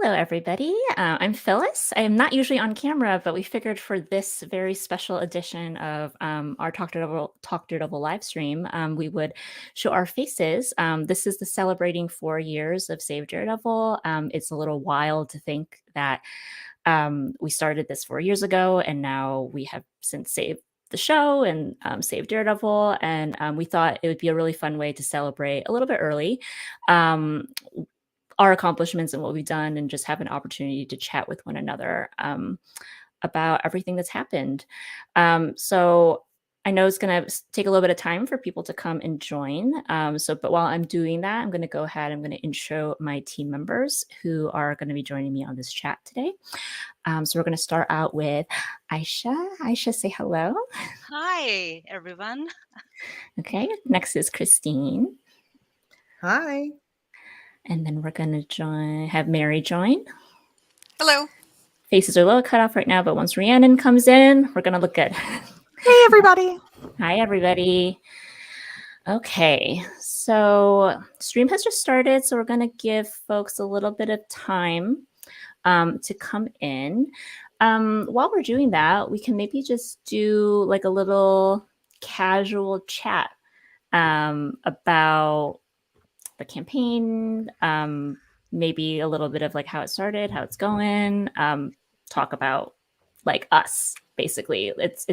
Hello, everybody. I'm Phyllis. I am not usually on camera, but we figured for this very special edition of our Talk Daredevil live stream, we would show our faces. This is the celebrating 4 years of Save Daredevil. It's a little wild to think that we started this 4 years ago, and now we have since saved the show and saved Daredevil. And we thought it would be a really fun way to celebrate a little bit early. Um, our accomplishments and what we've done, and just have an opportunity to chat with one another about everything that's happened. So I know it's going to take a little bit of time for people to come and join. But while I'm doing that, I'm going to go ahead. I'm going to intro my team members who are going to be joining me on this chat today. So we're going to start out with Aisha. Aisha, say hello. Hi, everyone. Okay. Next is Christine. Hi. And then we're going to have Mary join. Hello. Faces are a little cut off right now, but once Rhiannon comes in, we're going to look good. Hey, everybody. Hi, everybody. Okay, so stream has just started, so we're going to give folks a little bit of time to come in. While we're doing that, we can maybe just do like a little casual chat about the campaign, maybe a little bit of like how it started, how it's going, talk about like us, basically. It's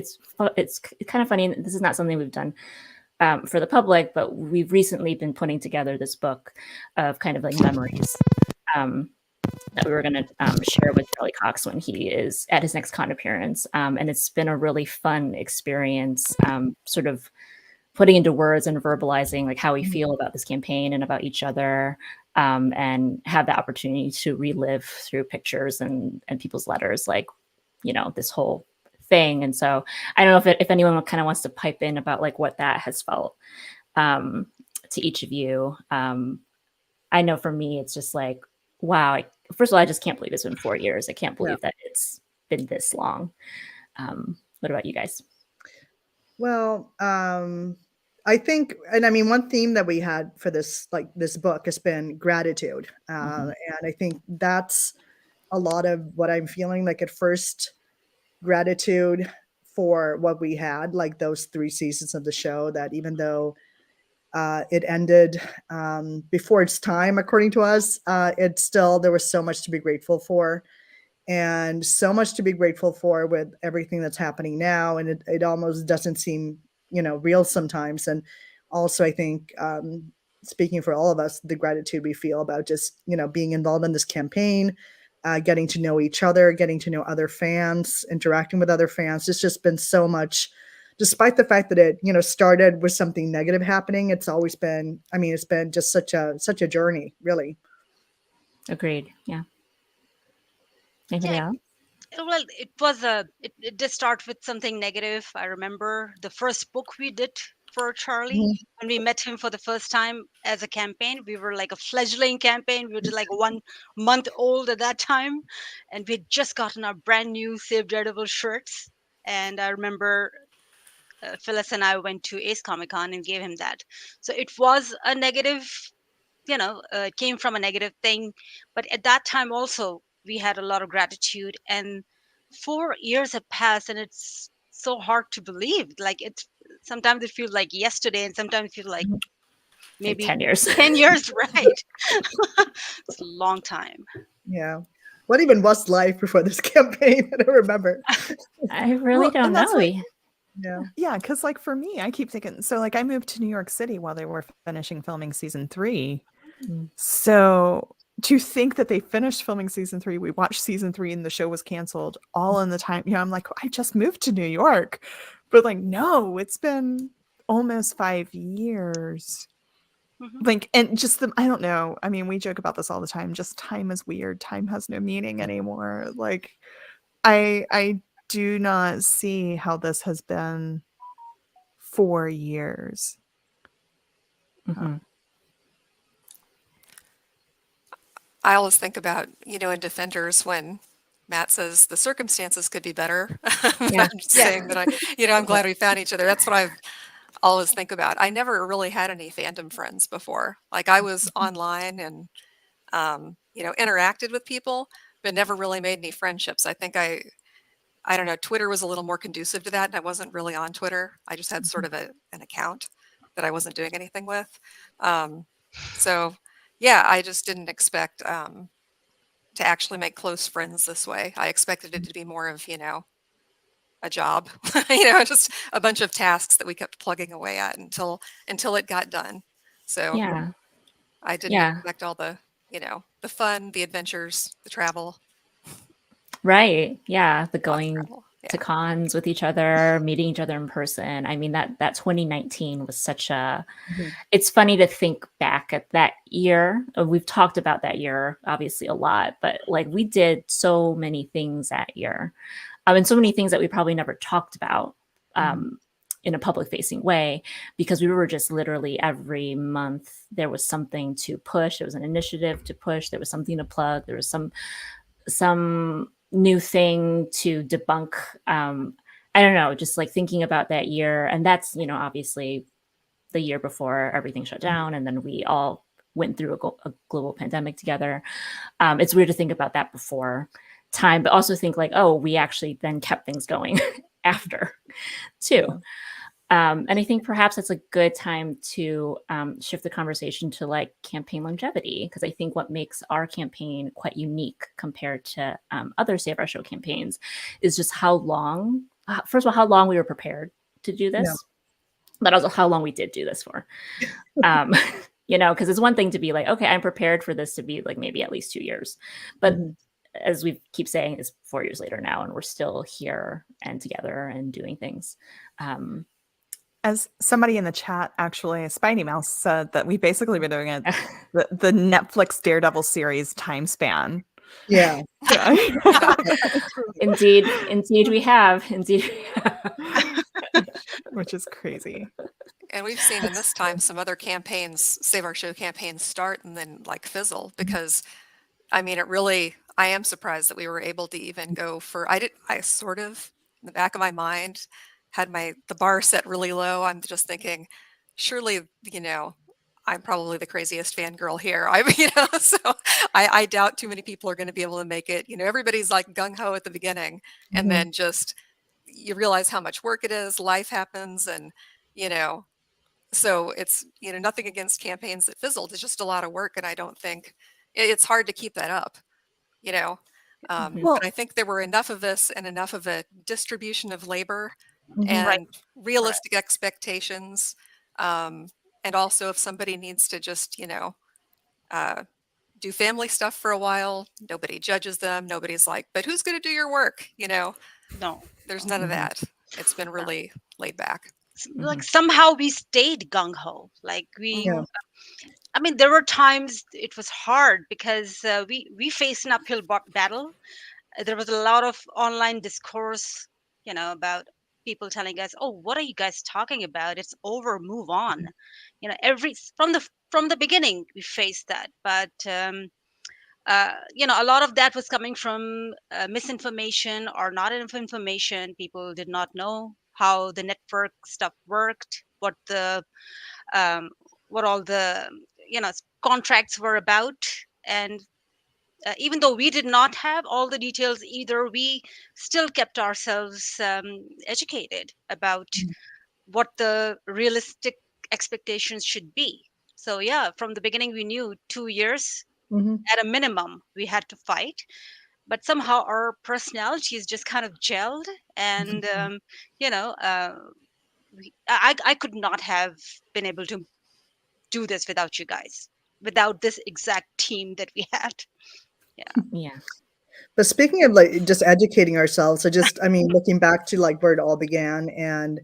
kind of funny. This is not something we've done for the public, but we've recently been putting together this book of kind of like memories that we were going to share with Charlie Cox when he is at his next con appearance. And it's been a really fun experience, sort of putting into words and verbalizing like how we feel about this campaign and about each other, and have the opportunity to relive through pictures and people's letters, like, you know, this whole thing. And so I don't know if anyone kind of wants to pipe in about like what that has felt to each of you. I know for me, it's just like, wow. First of all, I just can't believe it's been 4 years. I can't believe that it's been this long. What about you guys? Well, I think, and I mean, one theme that we had for this book has been gratitude. And I think that's a lot of what I'm feeling like at first. Gratitude for what we had, like those 3 seasons of the show, that even though it ended before its time, according to us, there was so much to be grateful for. And so much to be grateful for with everything that's happening now. And it almost doesn't seem, real sometimes. And also, I think, speaking for all of us, the gratitude we feel about just, being involved in this campaign, getting to know each other, getting to know other fans, interacting with other fans. It's just been so much, despite the fact that it, started with something negative happening. It's always been, it's been just such a journey, really. Agreed. Yeah. Anybody else? Well, it did start with something negative. I remember the first book we did for Charlie, when we met him for the first time as a campaign. We were like a fledgling campaign. We were like 1 month old at that time, and we had just gotten our brand new Save Daredevil shirts. And I remember Phyllis and I went to Ace Comic Con and gave him that. So it was a negative, it came from a negative thing. But at that time also, we had a lot of gratitude. And 4 years have passed, and it's so hard to believe. Like, sometimes it feels like yesterday, and sometimes it feels like maybe like 10 years. 10 years, right? It's a long time. Yeah. What even was life before this campaign? I don't remember. I really don't know. Like, yeah, because like for me, I keep thinking, so like I moved to New York City while they were finishing filming season 3. So to think that they finished filming season 3, we watched season 3 and the show was canceled all in the time. I'm like, I just moved to New York. But like, no, it's been almost 5 years. Like, and just I don't know. I mean, we joke about this all the time. Just time is weird. Time has no meaning anymore. Like, I do not see how this has been 4 years. I always think about, in Defenders when Matt says the circumstances could be better. I'm just saying that I'm glad we found each other. That's what I've always think about. I never really had any fandom friends before. Like I was online and interacted with people, but never really made any friendships. I think I don't know, Twitter was a little more conducive to that, and I wasn't really on Twitter. I just had sort of an account that I wasn't doing anything with. So yeah, I just didn't expect to actually make close friends this way. I expected it to be more of, a job, just a bunch of tasks that we kept plugging away at until it got done. So Yeah. I didn't Yeah. expect all the, the fun, the adventures, the travel, Right. Yeah. The lots of going travel. to Yeah. cons with each other, meeting each other in person. I mean, that 2019 was such a, it's funny to think back at that year. We've talked about that year obviously a lot, but like we did so many things that year. And so many things that we probably never talked about in a public facing way, because we were just literally every month there was something to push. There was an initiative to push. There was something to plug. There was some new thing to debunk. I don't know, just like thinking about that year. And that's, obviously the year before everything shut down. And then we all went through a global pandemic together. It's weird to think about that before time, but also think like, oh, we actually then kept things going after too. And I think perhaps that's a good time to shift the conversation to like campaign longevity, because I think what makes our campaign quite unique compared to other Save Our Show campaigns is just how long, first of all, how long we were prepared to do this, but also how long we did do this for. Because it's one thing to be like, okay, I'm prepared for this to be like maybe at least 2 years, but as we keep saying, it's 4 years later now, and we're still here and together and doing things. As somebody in the chat, actually, Spidey Mouse said that we've basically been doing the Netflix Daredevil series time span. Yeah. Indeed we have. Which is crazy. And we've seen in this time some other campaigns, Save Our Show campaigns, start and then like fizzle, because I mean, I am surprised that we were able to even go for, I sort of, in the back of my mind, had the bar set really low. I'm just thinking, surely, I'm probably the craziest fangirl here. So I doubt too many people are going to be able to make it. Everybody's like gung ho at the beginning, and then just you realize how much work it is. Life happens, and so it's nothing against campaigns that fizzled. It's just a lot of work, and I don't think it's hard to keep that up. But I think there were enough of this and enough of a distribution of labor and realistic expectations. And also, if somebody needs to just, do family stuff for a while, nobody judges them. Nobody's like, but who's going to do your work? No. There's none of that. It's been really laid back. Like somehow we stayed gung ho. Like I mean, there were times it was hard because we faced an uphill battle. There was a lot of online discourse, about people telling us, "Oh, what are you guys talking about? It's over. Move on." From the beginning, we faced that, but a lot of that was coming from misinformation or not enough information. People did not know how the network stuff worked, um, what all the contracts were about, and even though we did not have all the details either, we still kept ourselves educated about what the realistic expectations should be. So yeah, from the beginning we knew 2 years at a minimum we had to fight, but somehow our personalities just kind of gelled, and I could not have been able to do this without you guys, without this exact team that we had. Yeah. But speaking of like just educating ourselves, I mean, looking back to like where it all began and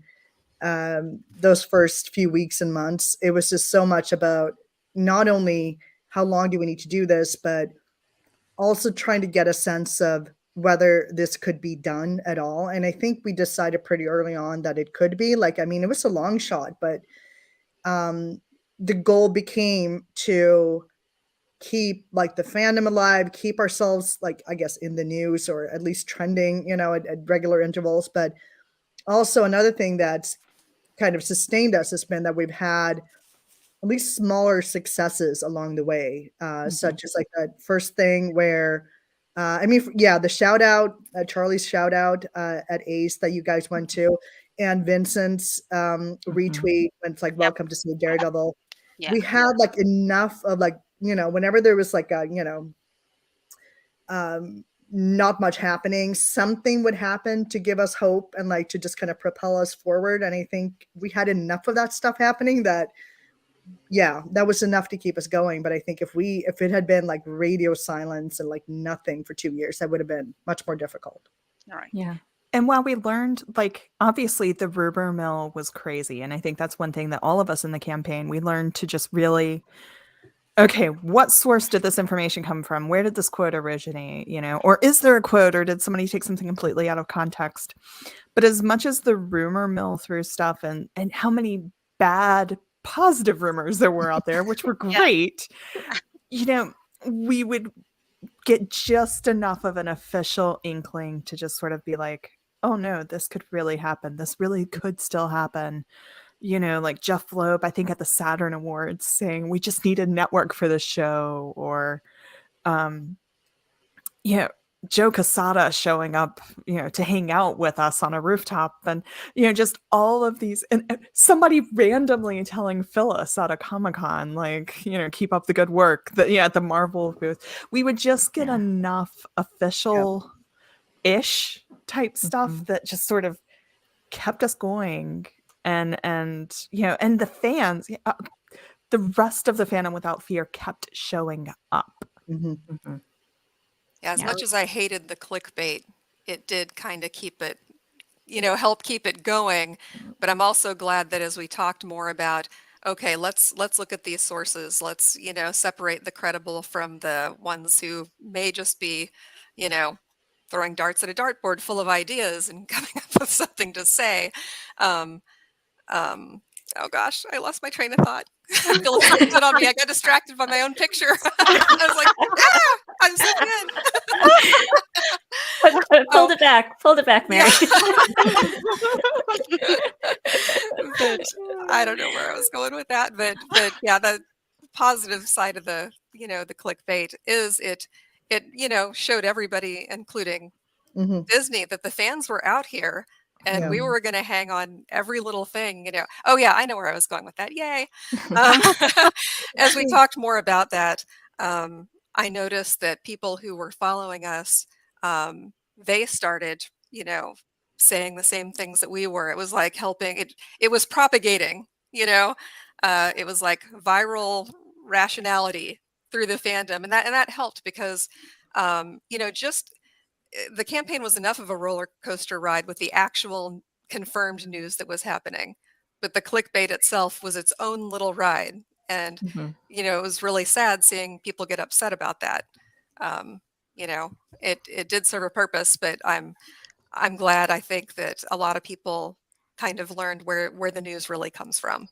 those first few weeks and months, it was just so much about not only how long do we need to do this, but also trying to get a sense of whether this could be done at all. And I think we decided pretty early on that it could be. Like, I mean, it was a long shot, but the goal became to keep like the fandom alive, keep ourselves like, I guess, in the news or at least trending, at regular intervals. But also another thing that's kind of sustained us has been that we've had at least smaller successes along the way, such as like that first thing where, I mean, yeah, the shout out, Charlie's shout out at Ace that you guys went to, and Vincent's retweet when it's like, welcome to see Daredevil. Yeah. We had like enough of like, whenever there was like a, not much happening, something would happen to give us hope and like to just kind of propel us forward. And I think we had enough of that stuff happening that, yeah, that was enough to keep us going. But I think if it had been like radio silence and like nothing for 2 years, that would have been much more difficult. All right. Yeah. And while we learned, like, obviously the rumor mill was crazy. And I think that's one thing that all of us in the campaign, we learned to just really, okay, what source did this information come from? Where did this quote originate? Or is there a quote, or did somebody take something completely out of context? But as much as the rumor mill through stuff and how many bad positive rumors there were out there, which were great, we would get just enough of an official inkling to just sort of be like, oh no, this could really happen. This really could still happen. Like Jeff Loeb, I think at the Saturn Awards saying we just need a network for the show, or Joe Quesada showing up, to hang out with us on a rooftop, and just all of these, and somebody randomly telling Phyllis at a Comic-Con, like, keep up the good work, at the Marvel booth. We would just get enough official ish type stuff that just sort of kept us going, and and the fans, the rest of the fandom without fear kept showing up. Yeah, as much as I hated the clickbait, it did kind of keep it, help keep it going. But I'm also glad that as we talked more about, okay, let's look at these sources. Let's, separate the credible from the ones who may just be, throwing darts at a dartboard full of ideas and coming up with something to say. Oh gosh, I lost my train of thought. Phyllis turned it on me. I got distracted by my own picture. I was like, I'm so good. Pulled it back, Mary. But I don't know where I was going with that, but yeah, the positive side of the, the clickbait is it showed everybody, including Disney, that the fans were out here. And we were going to hang on every little thing, Oh yeah, I know where I was going with that. Yay! As we talked more about that, I noticed that people who were following us, they started, saying the same things that we were. It was like helping. It was propagating. It was like viral rationality through the fandom, and that helped because, just the campaign was enough of a roller coaster ride with the actual confirmed news that was happening, but the clickbait itself was its own little ride. And, it was really sad seeing people get upset about that. It did serve a purpose, but I'm glad. I think that a lot of people kind of learned where the news really comes from.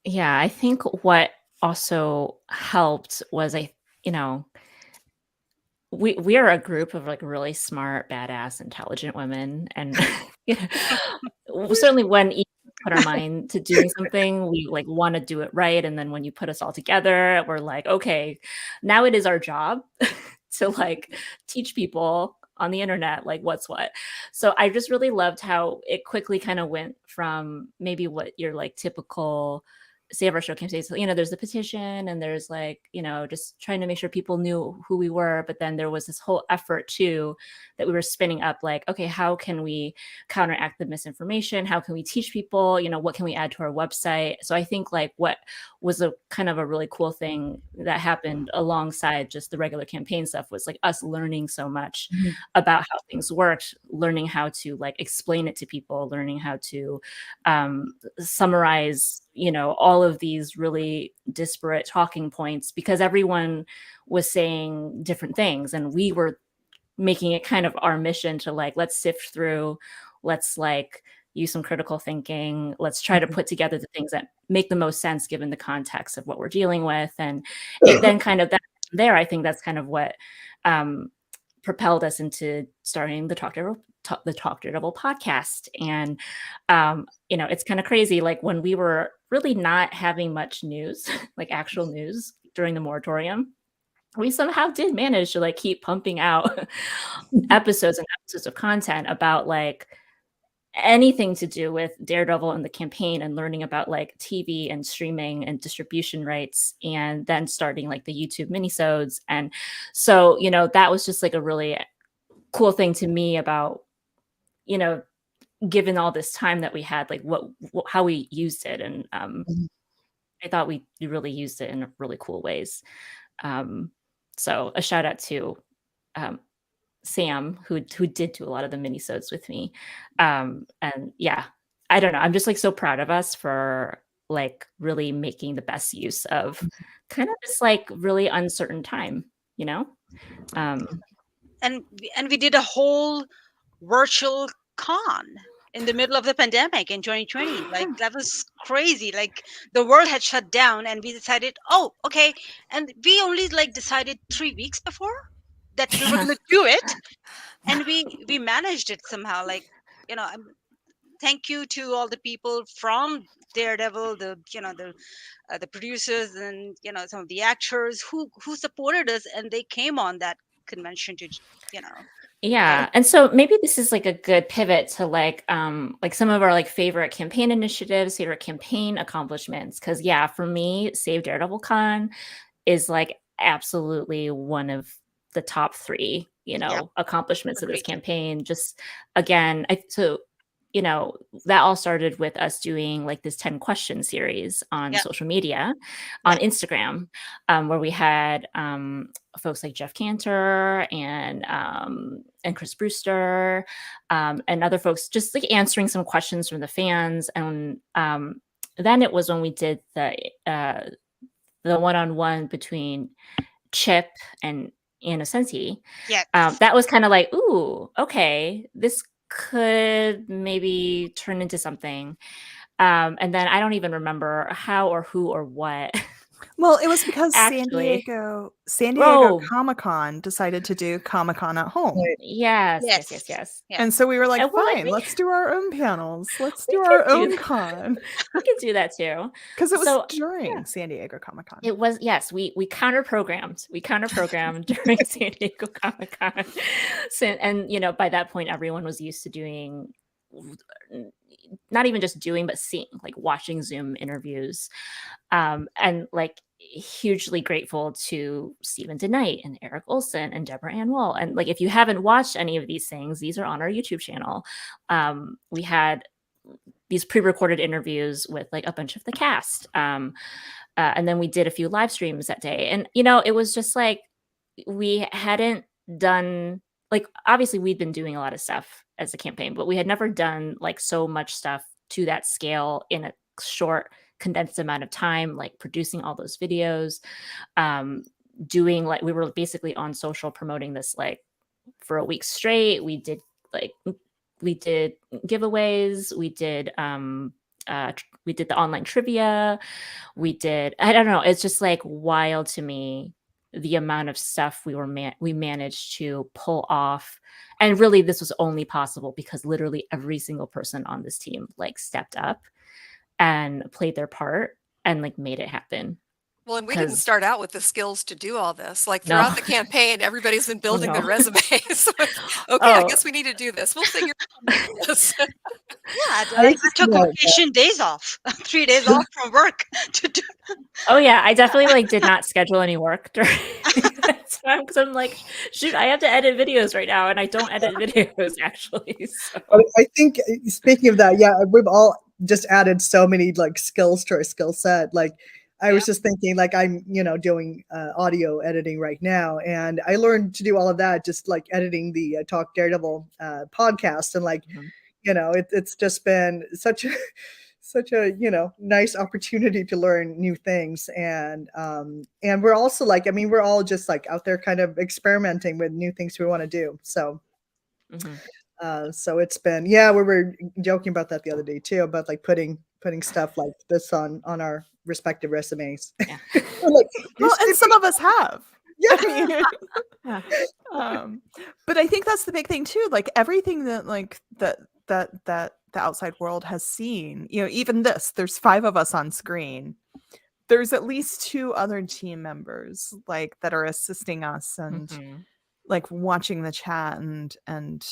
Yeah, I think what also helped was we are a group of like really smart, badass, intelligent women, and certainly when each put our mind to doing something, we like want to do it right. And then when you put us all together, we're like, okay, now it is our job to like teach people on the internet like what's what. So I just really loved how it quickly kind of went from maybe what your like typical Save Our Show campaign. So, there's the petition and there's like, just trying to make sure people knew who we were. But then there was this whole effort too that we were spinning up like, okay, how can we counteract the misinformation? How can we teach people, what can we add to our website? So I think like what was a kind of a really cool thing that happened alongside just the regular campaign stuff was like us learning so much about how things worked, learning how to like explain it to people, learning how to summarize all of these really disparate talking points, because everyone was saying different things and we were making it kind of our mission to like, let's sift through, let's like use some critical thinking, let's try to put together the things that make the most sense given the context of what we're dealing with. And it then kind of there, I think that's kind of what propelled us into starting the Talk Daredevil podcast. And it's kind of crazy. Like when we were really not having much news, like actual news during the moratorium, we somehow did manage to like keep pumping out episodes and episodes of content about like anything to do with Daredevil and the campaign, and learning about like TV and streaming and distribution rights, and then starting like the YouTube minisodes. And so, that was just like a really cool thing to me about, given all this time that we had, like how we used it. And I thought we really used it in really cool ways. So a shout out to Sam, who did do a lot of the minisodes with me. And yeah, I don't know. I'm just like so proud of us for like really making the best use of kind of this like really uncertain time, And we did a whole virtual con in the middle of the pandemic in 2020. Like that was crazy. Like the world had shut down and we decided, oh, okay. And we only like decided 3 weeks before that we were going to do it. And we managed it somehow. Like, thank you to all the people from Daredevil, the producers and, some of the actors who supported us, and they came on that convention to, Yeah. And so maybe this is like a good pivot to like some of our like favorite campaign initiatives, favorite campaign accomplishments. Cause yeah, for me, Save Daredevil Con is like absolutely one of the top 3, accomplishments of this campaign. Just again, that all started with us doing like this 10 question series on social media, on Instagram, where we had folks like Jeff Cantor and Chris Brewster, and other folks just like answering some questions from the fans. And then it was when we did the one-on-one between Chip and Anna Sensi. That was kind of like, ooh, okay, this could maybe turn into something. And then I don't even remember how or who or what. Well, it was because Actually, San Diego Comic-Con decided to do Comic-Con at home. Yes. And so we were like, fine, let's do our own panels. Let's do our own con. We can do that too. Because it was during San Diego Comic-Con. It was, yes. We counter-programmed. During San Diego Comic-Con. So, and, by that point, everyone was used to doing, not even just doing, but seeing, like watching Zoom interviews. And like hugely grateful to Stephen DeKnight and Eric Olson and Deborah Ann Wall. And like, if you haven't watched any of these things, these are on our YouTube channel. We had these pre-recorded interviews with like a bunch of the cast. And then we did a few live streams that day. And, it was just like, we hadn't done, like, obviously we'd been doing a lot of stuff as a campaign, but we had never done like so much stuff to that scale in a short, condensed amount of time, like producing all those videos, doing like, we were basically on social promoting this like for a week straight. We did giveaways, we did the online trivia, I don't know, it's just like wild to me the amount of stuff we managed to pull off. And really this was only possible because literally every single person on this team like stepped up and played their part and like made it happen. Well, and we didn't start out with the skills to do all this. Like throughout the campaign, everybody's been building their resumes. I guess we need to do this. We'll figure out this. I took vacation days off, 3 days off from work to do. Oh yeah, I definitely like did not schedule any work during that time because I'm like, shoot, I have to edit videos right now, and I don't edit videos actually. So. I think speaking of that, we've all just added so many like skills to our skill set. Like I was just thinking, like I'm doing audio editing right now, and I learned to do all of that just like editing the Talk Daredevil podcast, and like it's just been such a nice opportunity to learn new things. And we're also like, we're all just like out there kind of experimenting with new things we want to do. So so it's been, we were joking about that the other day too, about like putting stuff like this on our respective resumes. Yeah. Like, well, and some of us have. But I think that's the big thing too. Like everything that like that the outside world has seen, you know, even this, there's 5 of us on screen. There's at least 2 other team members like that are assisting us and like watching the chat and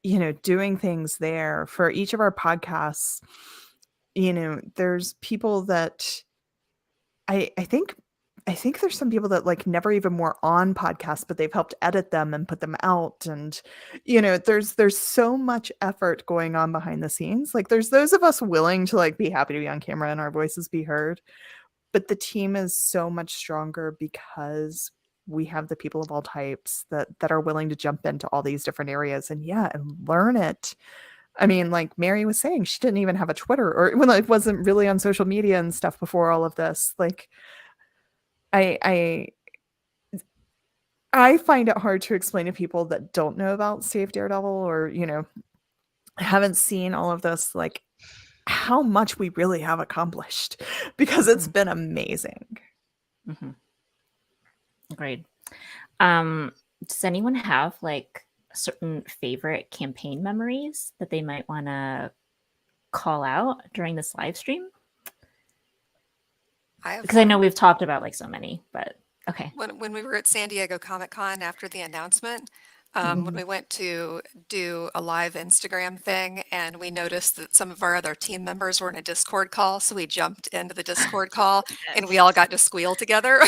you know, doing things there for each of our podcasts. You know, there's people that I think there's some people that like never even were on podcasts, but they've helped edit them and put them out. And, you know, there's so much effort going on behind the scenes. Like there's those of us willing to like be happy to be on camera and our voices be heard. But the team is so much stronger because we have the people of all types that are willing to jump into all these different areas and learn it. I mean, like Mary was saying, she didn't even have a Twitter or well, it wasn't really on social media and stuff before all of this. Like I find it hard to explain to people that don't know about Save Daredevil or, you know, haven't seen all of this, like how much we really have accomplished because it's been amazing. Agreed. Does anyone have like certain favorite campaign memories that they might want to call out during this live stream? Because I know we've talked about like so many, but okay. When we were at San Diego Comic-Con after the announcement, when we went to do a live Instagram thing and we noticed that some of our other team members were in a Discord call, so we jumped into the Discord call and we all got to squeal together.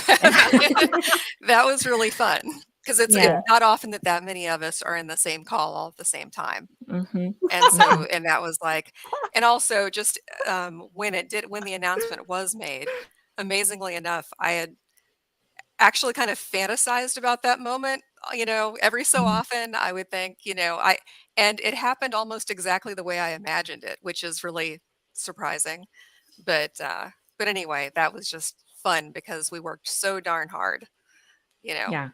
That was really fun because it's not often that many of us are in the same call all at the same time. And so, and that was like, and also just when the announcement was made, amazingly enough, I had actually kind of fantasized about that moment, you know, every so often I would think, you know, and it happened almost exactly the way I imagined it, which is really surprising. But anyway, that was just fun because we worked so darn hard, you know,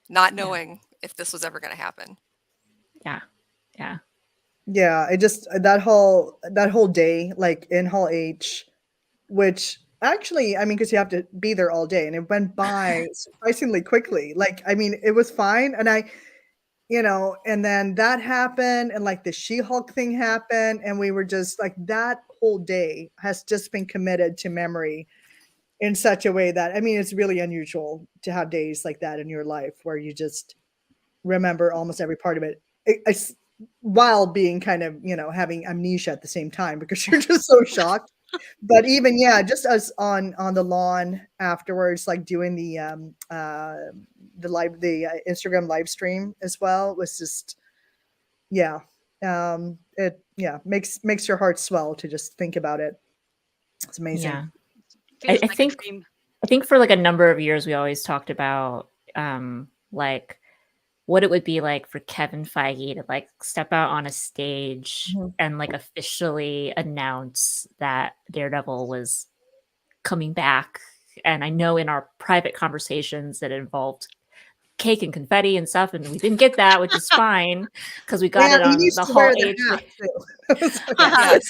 not knowing if this was ever going to happen. Yeah, it just that whole day, like in Hall H, which actually, I mean, because you have to be there all day, and it went by surprisingly quickly. Like, I mean, it was fine, and you know, and then that happened, and like the She-Hulk thing happened, and we were just like that whole day has just been committed to memory in such a way that I mean, it's really unusual to have days like that in your life where you just remember almost every part of it. While being kind of, you know, having amnesia at the same time because you're just so shocked. But even just us on the lawn afterwards, like doing the Instagram live stream as well was just it makes your heart swell to just think about it. It's amazing. I think for like a number of years we always talked about like what it would be like for Kevin Feige to like step out on a stage and like officially announce that Daredevil was coming back. And I know in our private conversations that involved cake and confetti and stuff, and we didn't get that, which is fine because we got it on the Hall H.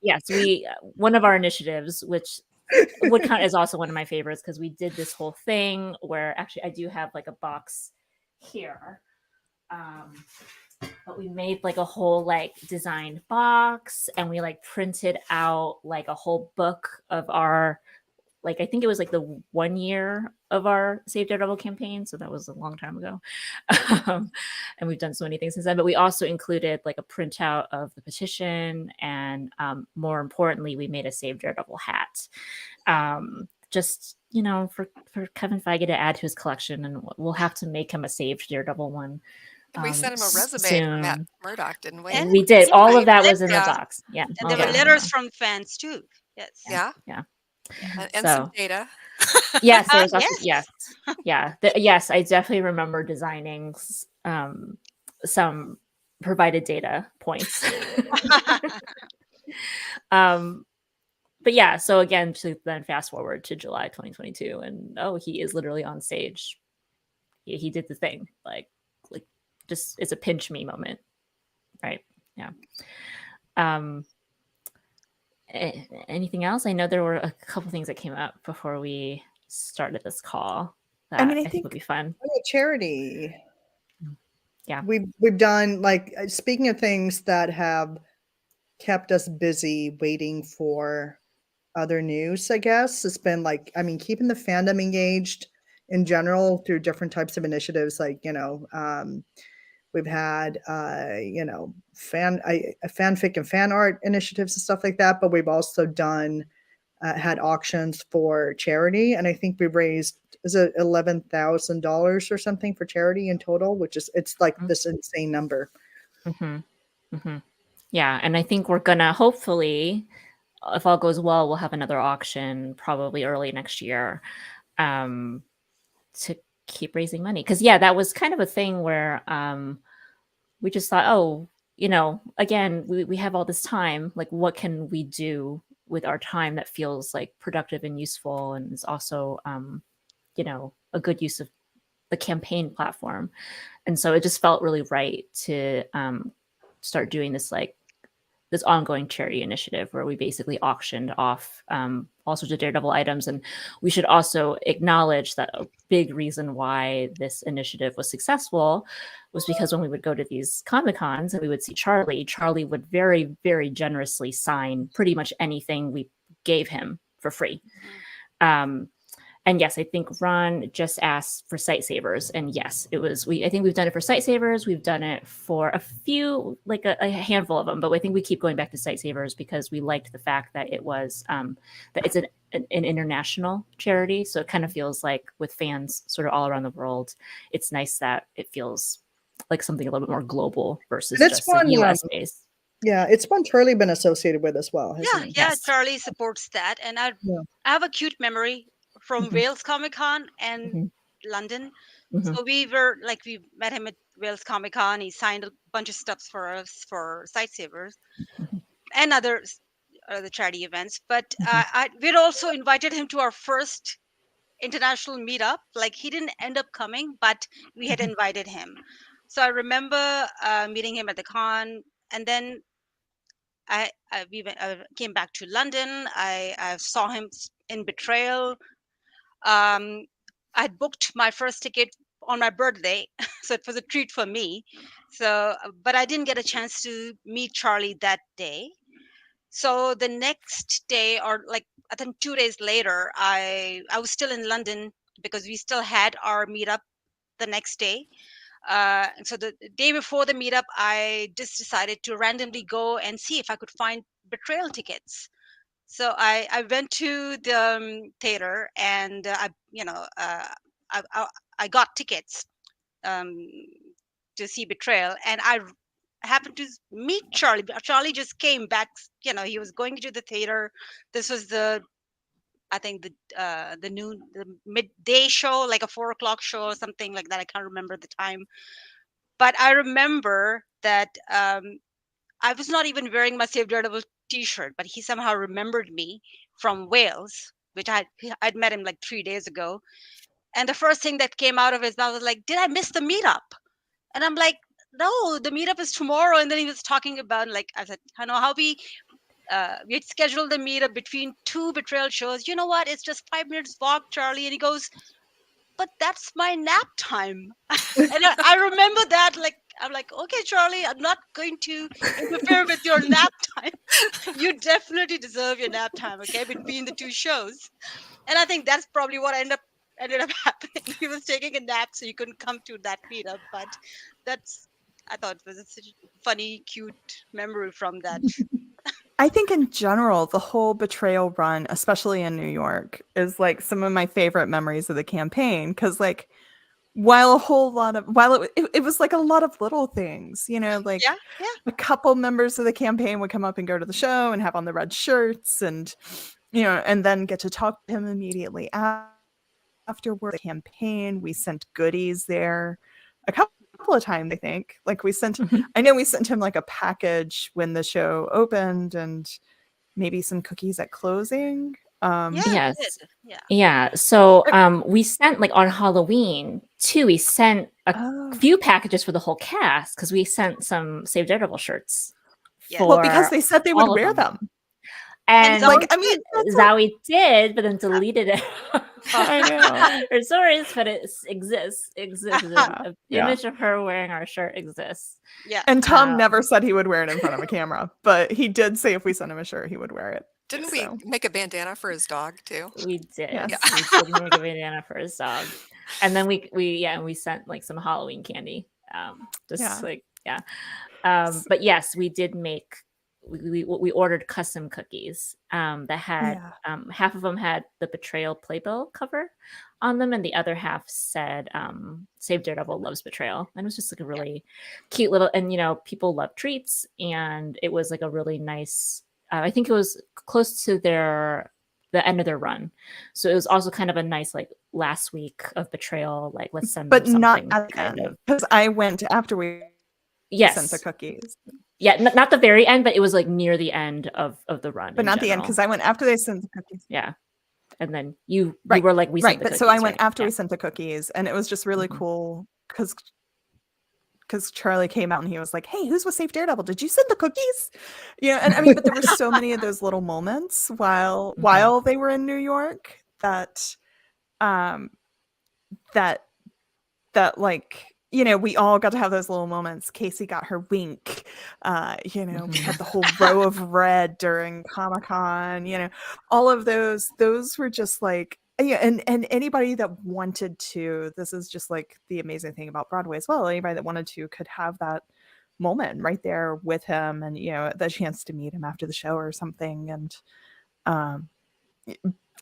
Yes, we one of our initiatives, which would count as also one of my favorites, because we did this whole thing where actually I do have like a box here, but we made like a whole like designed box, and we like printed out like a whole book of our, like I think it was like the 1 year of our Save Daredevil campaign, so that was a long time ago. And we've done so many things since then, but we also included like a printout of the petition, and more importantly, we made a Save Daredevil hat. Just, you know, for Kevin Feige to add to his collection, and we'll have to make him a Saved Daredevil one. We sent him a resume for Matt Murdock, didn't we? We did. All of that was in the box. Yeah. And there were letters from fans too. Yes. Yeah. And so, some data. Yes, there was also, yes, I definitely remember designing some provided data points. But yeah, so again, to then fast forward to July 2022, and he is literally on stage. He did the thing, like just it's a pinch me moment, right? Yeah. Anything else? I know there were a couple things that came up before we started this call that I think would be fun. Charity. Yeah, we've done, like, speaking of things that have kept us busy waiting for other news, I guess. It's been like, I mean, keeping the fandom engaged in general through different types of initiatives, like, we've had, fanfic and fan art initiatives and stuff like that, but we've also done had auctions for charity, and I think we raised, is it $11,000 or something for charity in total, which is, it's like this insane number. Yeah, and I think we're gonna hopefully, if all goes well, we'll have another auction probably early next year, to keep raising money. Because yeah, that was kind of a thing where we just thought, oh, again, we have all this time. Like, what can we do with our time that feels like productive and useful, and is also, a good use of the campaign platform. And so it just felt really right to start doing this ongoing charity initiative where we basically auctioned off all sorts of Daredevil items. And we should also acknowledge that a big reason why this initiative was successful was because when we would go to these Comic-Cons and we would see Charlie would very, very generously sign pretty much anything we gave him for free. And yes, I think Ron just asked for Sightsavers, and yes, it was. I think we've done it for Sightsavers. We've done it for a few, like a handful of them, but I think we keep going back to Sightsavers because we liked the fact that it was that it's an international charity, so it kind of feels like with fans sort of all around the world, it's nice that it feels like something a little bit more global versus just like US based. Yeah, it's one Charlie been associated with as well. Yeah, He? Yes. Charlie supports that, and I have a cute memory from Wales Comic Con and London. So we met him at Wales Comic Con. He signed a bunch of stuff for us for Sightsavers and other charity events. But we'd also invited him to our first international meetup. Like, he didn't end up coming, but we had invited him. So I remember meeting him at the con, and then I came back to London. I saw him in Betrayal. I'd booked my first ticket on my birthday, so it was a treat for me. So, but I didn't get a chance to meet Charlie that day. So the next day, or like I think 2 days later, I was still in London because we still had our meetup the next day. So the day before the meetup, I just decided to randomly go and see if I could find Betrayal tickets. So I went to the theater, and I got tickets to see Betrayal, and I happened to meet Charlie. Charlie just came back. He was going to the theater. This was I think the midday show, like a 4 o'clock show or something like that. I can't remember the time, but I remember that I was not even wearing my Save Daredevil T-shirt, but he somehow remembered me from Wales, which I'd met him like 3 days ago. And the first thing that came out of his mouth was like, "Did I miss the meetup?" And I'm like, "No, the meetup is tomorrow." And then he was talking about, like, I said, "I know how we had scheduled the meetup between two Betrayal shows. You know what? It's just 5 minutes walk, Charlie." And he goes, "But that's my nap time." And I remember that, like, I'm like, "Okay, Charlie, I'm not going to interfere with your nap time. You definitely deserve your nap time, okay, between the two shows." And I think that's probably what ended up happening. He was taking a nap, so he couldn't come to that meetup. But I thought it was such a funny, cute memory from that. I think in general, the whole Betrayal run, especially in New York, is like some of my favorite memories of the campaign. Because like, while it was like a lot of little things, like a couple members of the campaign would come up and go to the show and have on the red shirts, and and then get to talk to him immediately afterward. The campaign, we sent goodies there a couple of times, I think. Like I know we sent him like a package when the show opened, and maybe some cookies at closing. Yes. Yeah. So we sent, like, on Halloween too, we sent a few packages for the whole cast, because we sent some Save Daredevil shirts. Well, because they said they would wear them. And Zoe Like, I mean, that's Zoe did, but then deleted it. I know. Her stories, but it exists. Yeah. An Yeah. image of her wearing our shirt exists. yeah. And Tom never said he would wear it in front of a camera, but he did say if we sent him a shirt, he would wear it. Didn't So, we make a bandana for his dog too? We did. Yes. We did make a bandana for his dog. And then we sent like some Halloween candy. But yes, we did make we ordered custom cookies that had half of them had the Betrayal playbill cover on them, and the other half said Save Daredevil Loves Betrayal. And it was just like a really cute little, and people love treats, and it was like a really nice, I think it was close to the end of their run, so it was also kind of a nice like last week of Betrayal, like let's send but them not something at the kind end, of. because I went after we sent the Yes. cookies. Yeah, not the very end, but it was like near the end of the run. But not the end, because I went after they sent the cookies. Yeah. And then you Right. were like, we sent Right. the But cookies, so I went right? after Yeah. we sent the cookies, and it was just really cool because Charlie came out and he was like, "Hey, who's with Safe Daredevil? Did you send the cookies?" And I mean, but there were so many of those little moments while they were in New York that like, we all got to have those little moments. Casey got her wink. We had the whole row of red during Comic-Con. All of those were just like, and anybody that wanted to, this is just like the amazing thing about Broadway as well. Anybody that wanted to could have that moment right there with him, and the chance to meet him after the show or something. And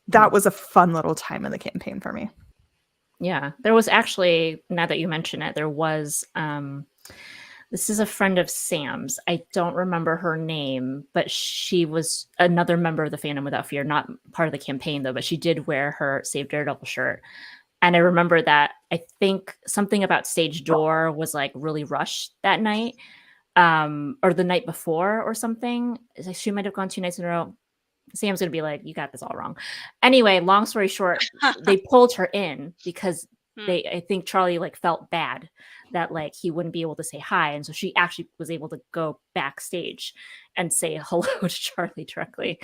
that was a fun little time in the campaign for me. Yeah, there was actually, now that you mention it, there was this is a friend of Sam's. I don't remember her name, but she was another member of the Fandom Without Fear, not part of the campaign though, but she did wear her Save Daredevil shirt. And I remember that I think something about stage door was like really rushed that night, or the night before or something. She might have gone 2 nights in a row. Sam's gonna be like, you got this all wrong. Anyway, long story short, they pulled her in because I think Charlie like felt bad that like he wouldn't be able to say hi, and so she actually was able to go backstage and say hello to Charlie directly,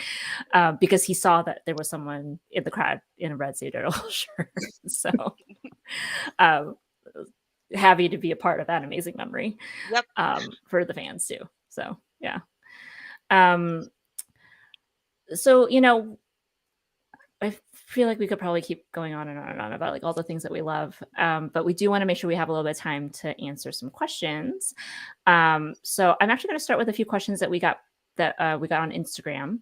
because he saw that there was someone in the crowd in a red Save Daredevil shirt. So happy to be a part of that amazing memory. Yep. For the fans too. So yeah. So, I feel like we could probably keep going on and on and on about like all the things that we love. But we do want to make sure we have a little bit of time to answer some questions. So I'm actually going to start with a few questions that we got on Instagram.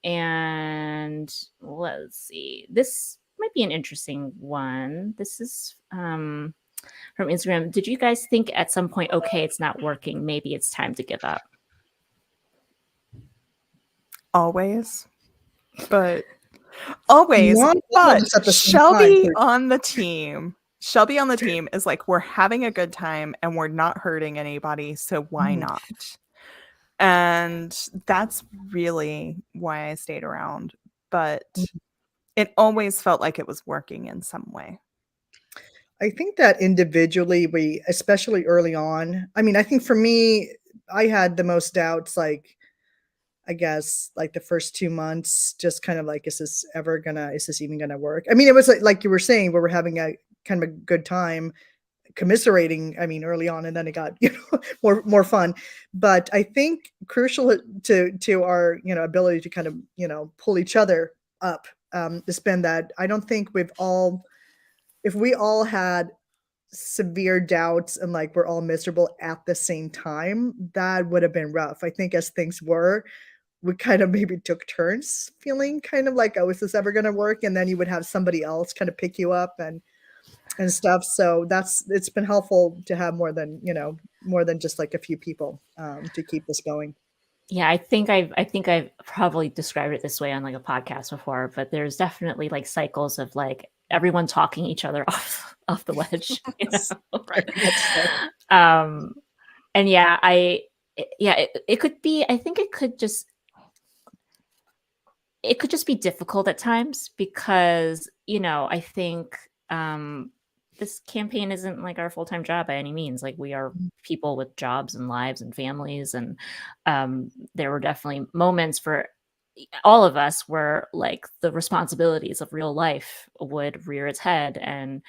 And let's see, this might be an interesting one. This is from Instagram. Did you guys think at some point, okay, it's not working, maybe it's time to give up? Always, but Shelby on the team is like, we're having a good time and we're not hurting anybody, so why not? And that's really why I stayed around, but it always felt like it was working in some way. I think that individually, we, especially early on, I mean, I think for me, I had the most doubts, like, I guess like the first 2 months, just kind of like, is this even gonna work? I mean, it was like you were saying, we were having a kind of a good time commiserating, I mean, early on, and then it got, more fun. But I think crucial to our, ability to kind of, pull each other up, has been that I don't think if we all had severe doubts and like we're all miserable at the same time, that would have been rough. I think as things were, we kind of maybe took turns feeling kind of like, oh, is this ever going to work? And then you would have somebody else kind of pick you up and stuff. So it's been helpful to have more than just like a few people to keep this going. Yeah, I think I've probably described it this way on like a podcast before, but there's definitely like cycles of like everyone talking each other off the ledge. Right. And yeah, it could be, I think it could just be difficult at times because, I think this campaign isn't like our full-time job by any means. Like, we are people with jobs and lives and families, and there were definitely moments for all of us where like the responsibilities of real life would rear its head. And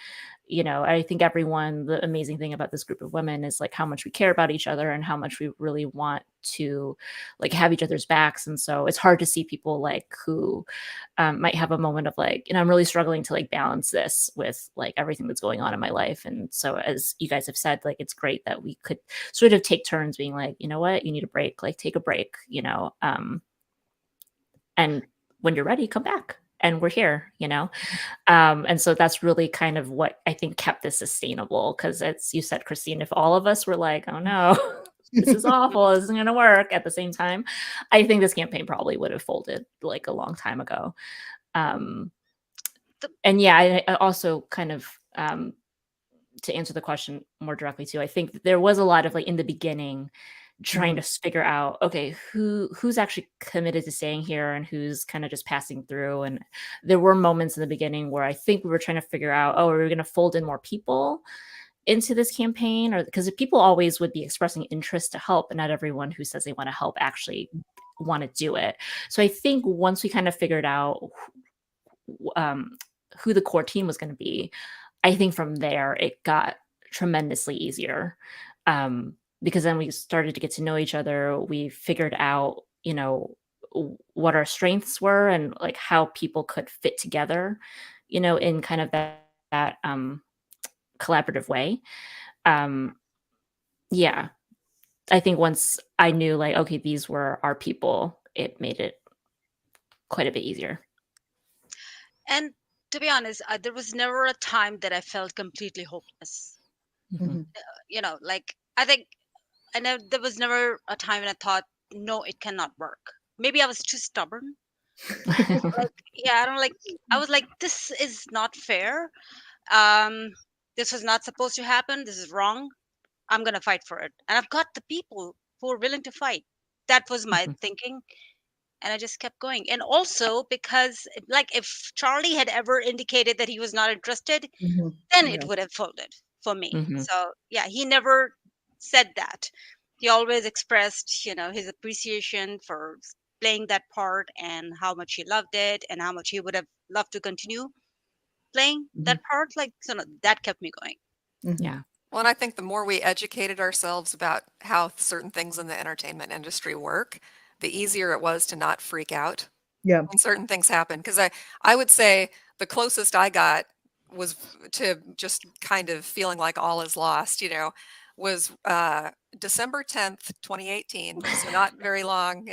I think the amazing thing about this group of women is like how much we care about each other and how much we really want to like have each other's backs. And so it's hard to see people like who might have a moment of like, I'm really struggling to like balance this with like everything that's going on in my life. And so, as you guys have said, like, it's great that we could sort of take turns being like, you know what, you need a break, like take a break, and when you're ready, come back. And we're here, and so that's really kind of what I think kept this sustainable. Because, as you said, Christine, if all of us were like, oh no, this is awful, this isn't going to work at the same time, I think this campaign probably would have folded like a long time ago. And yeah, I also kind of, to answer the question more directly too, I think there was a lot of like in the beginning trying to figure out, okay, who's actually committed to staying here and who's kind of just passing through. And there were moments in the beginning where I think we were trying to figure out, oh, are we going to fold in more people into this campaign? Or because people always would be expressing interest to help, and not everyone who says they want to help actually want to do it. So I think once we kind of figured out who the core team was going to be, I think from there it got tremendously easier. Because then we started to get to know each other. We figured out, what our strengths were and like how people could fit together, in kind of that collaborative way. Yeah, I think once I knew like, okay, these were our people, it made it quite a bit easier. And to be honest, there was never a time that I felt completely hopeless. Like, I think I know there was never a time when I thought, no, it cannot work. Maybe I was too stubborn. Like, yeah, I was like, this is not fair. This was not supposed to happen. This is wrong. I'm going to fight for it. And I've got the people who are willing to fight. That was my thinking. And I just kept going. And also because like if Charlie had ever indicated that he was not interested, then it would have folded for me. So yeah, he never said that. He always expressed, his appreciation for playing that part and how much he loved it and how much he would have loved to continue playing that part. Like, so that kept me going. Yeah. Well, and I think the more we educated ourselves about how certain things in the entertainment industry work, the easier it was to not freak out when certain things happen. Because I would say the closest I got was to just kind of feeling like all is lost, was December 10th, 2018. So not very long.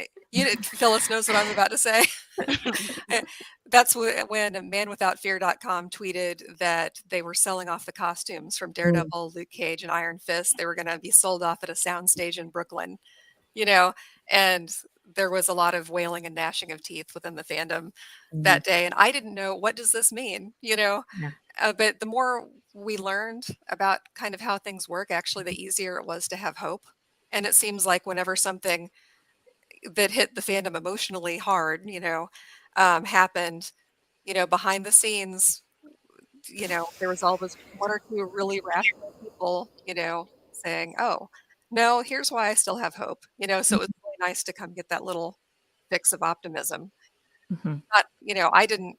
Phyllis knows what I'm about to say. That's when manwithoutfear.com tweeted that they were selling off the costumes from Daredevil, Luke Cage, and Iron Fist. They were going to be sold off at a soundstage in Brooklyn, and there was a lot of wailing and gnashing of teeth within the fandom that day. And I didn't know, what does this mean? But the more we learned about kind of how things work, actually, the easier it was to have hope. And it seems like whenever something that hit the fandom emotionally hard, happened, behind the scenes, there was always one or two really rational people, saying, oh, no, here's why I still have hope, so it was really nice to come get that little fix of optimism. I didn't,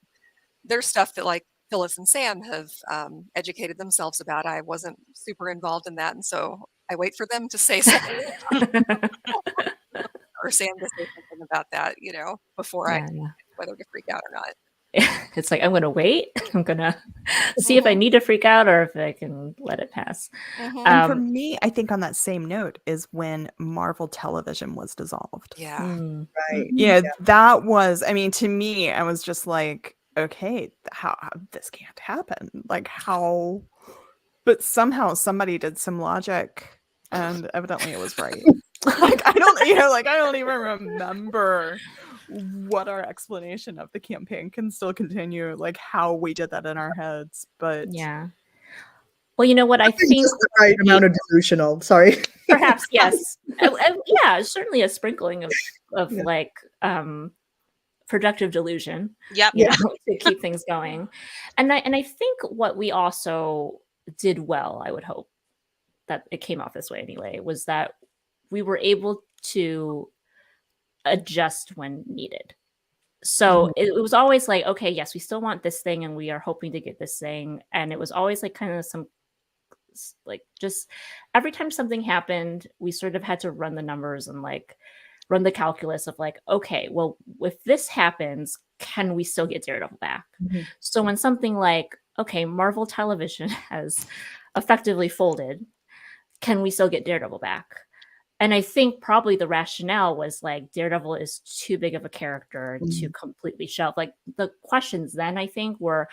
there's stuff that like Phyllis and Sam have educated themselves about. I wasn't super involved in that. And so I wait for them to say something or Sam to say something about that, before I decide whether to freak out or not. It's like, I'm going to wait. I'm going to see if I need to freak out or if I can let it pass. And for me, I think on that same note is when Marvel Television was dissolved. Yeah. Right. Yeah, that was, I mean, to me, I was just like, okay, how this can't happen. Like how, but somehow somebody did some logic and evidently it was right. Like I don't even remember what our explanation of the campaign can still continue, like how we did that in our heads. But yeah. Well, what I think just the right amount of delusional. Sorry. Perhaps, yes. Yeah, certainly a sprinkling of like productive delusion. Yep. To keep things going. And I think what we also did well, I would hope that it came off this way anyway, was that we were able to adjust when needed. So it was always like, okay, yes, we still want this thing and we are hoping to get this thing. And it was always like kind of some, like, just every time something happened, we sort of had to run the numbers and like run the calculus of like, okay, well, if this happens, can we still get Daredevil back? So when something like, okay, Marvel Television has effectively folded, can we still get Daredevil back? And I think probably the rationale was like Daredevil is too big of a character to completely shelve. Like the questions then I think were,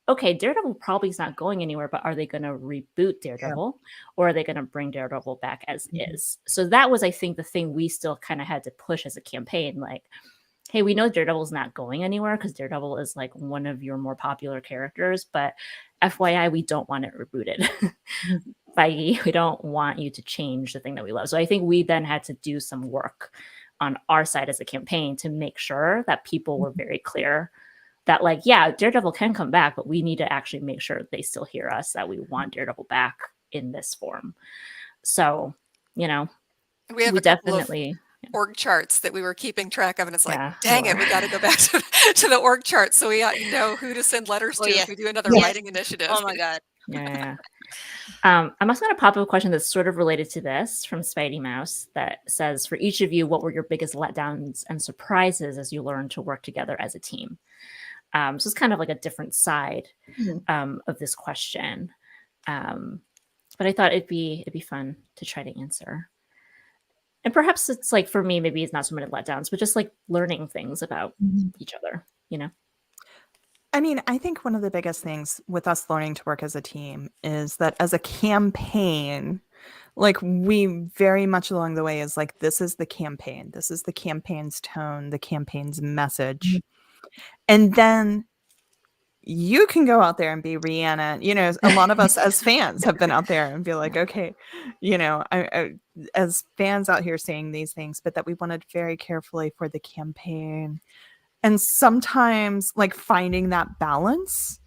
okay, Daredevil probably is not going anywhere, but are they going to reboot Daredevil or are they going to bring Daredevil back as is? So that was, I think, the thing we still kind of had to push as a campaign. Like, hey, we know Daredevil's not going anywhere because Daredevil is like one of your more popular characters, but FYI, we don't want it rebooted. Feige, we don't want you to change the thing that we love. So I think we then had to do some work on our side as a campaign to make sure that people were very clear that, like, yeah, Daredevil can come back, but we need to actually make sure they still hear us, that we want Daredevil back in this form. So, you know, we have we a couple definitely of org charts that we were keeping track of, and it's like, Yeah, dang it, sure. we got to go back to the org chart so we know who to send letters Oh, to yes. if we do another Yes. writing initiative. Oh my God. Yeah. I'm also going to pop up a question that's sort of related to this from Spidey Mouse that says, for each of you, what were your biggest letdowns and surprises as you learned to work together as a team? So it's kind of like a different side of this question. But I thought it'd be fun to try to answer. And perhaps it's like, for me, maybe it's not so many letdowns, but just like learning things about each other, you know? I mean, I think one of the biggest things with us learning to work as a team is that as a campaign, like we very much along the way is like, this is the campaign. This is the campaign's tone, the campaign's message. And then you can go out there and be Rihanna. You know, a lot of us as fans have been out there and be like, okay, you know, I as fans out here saying these things, but that we wanted very carefully for the campaign. And sometimes like finding that balance,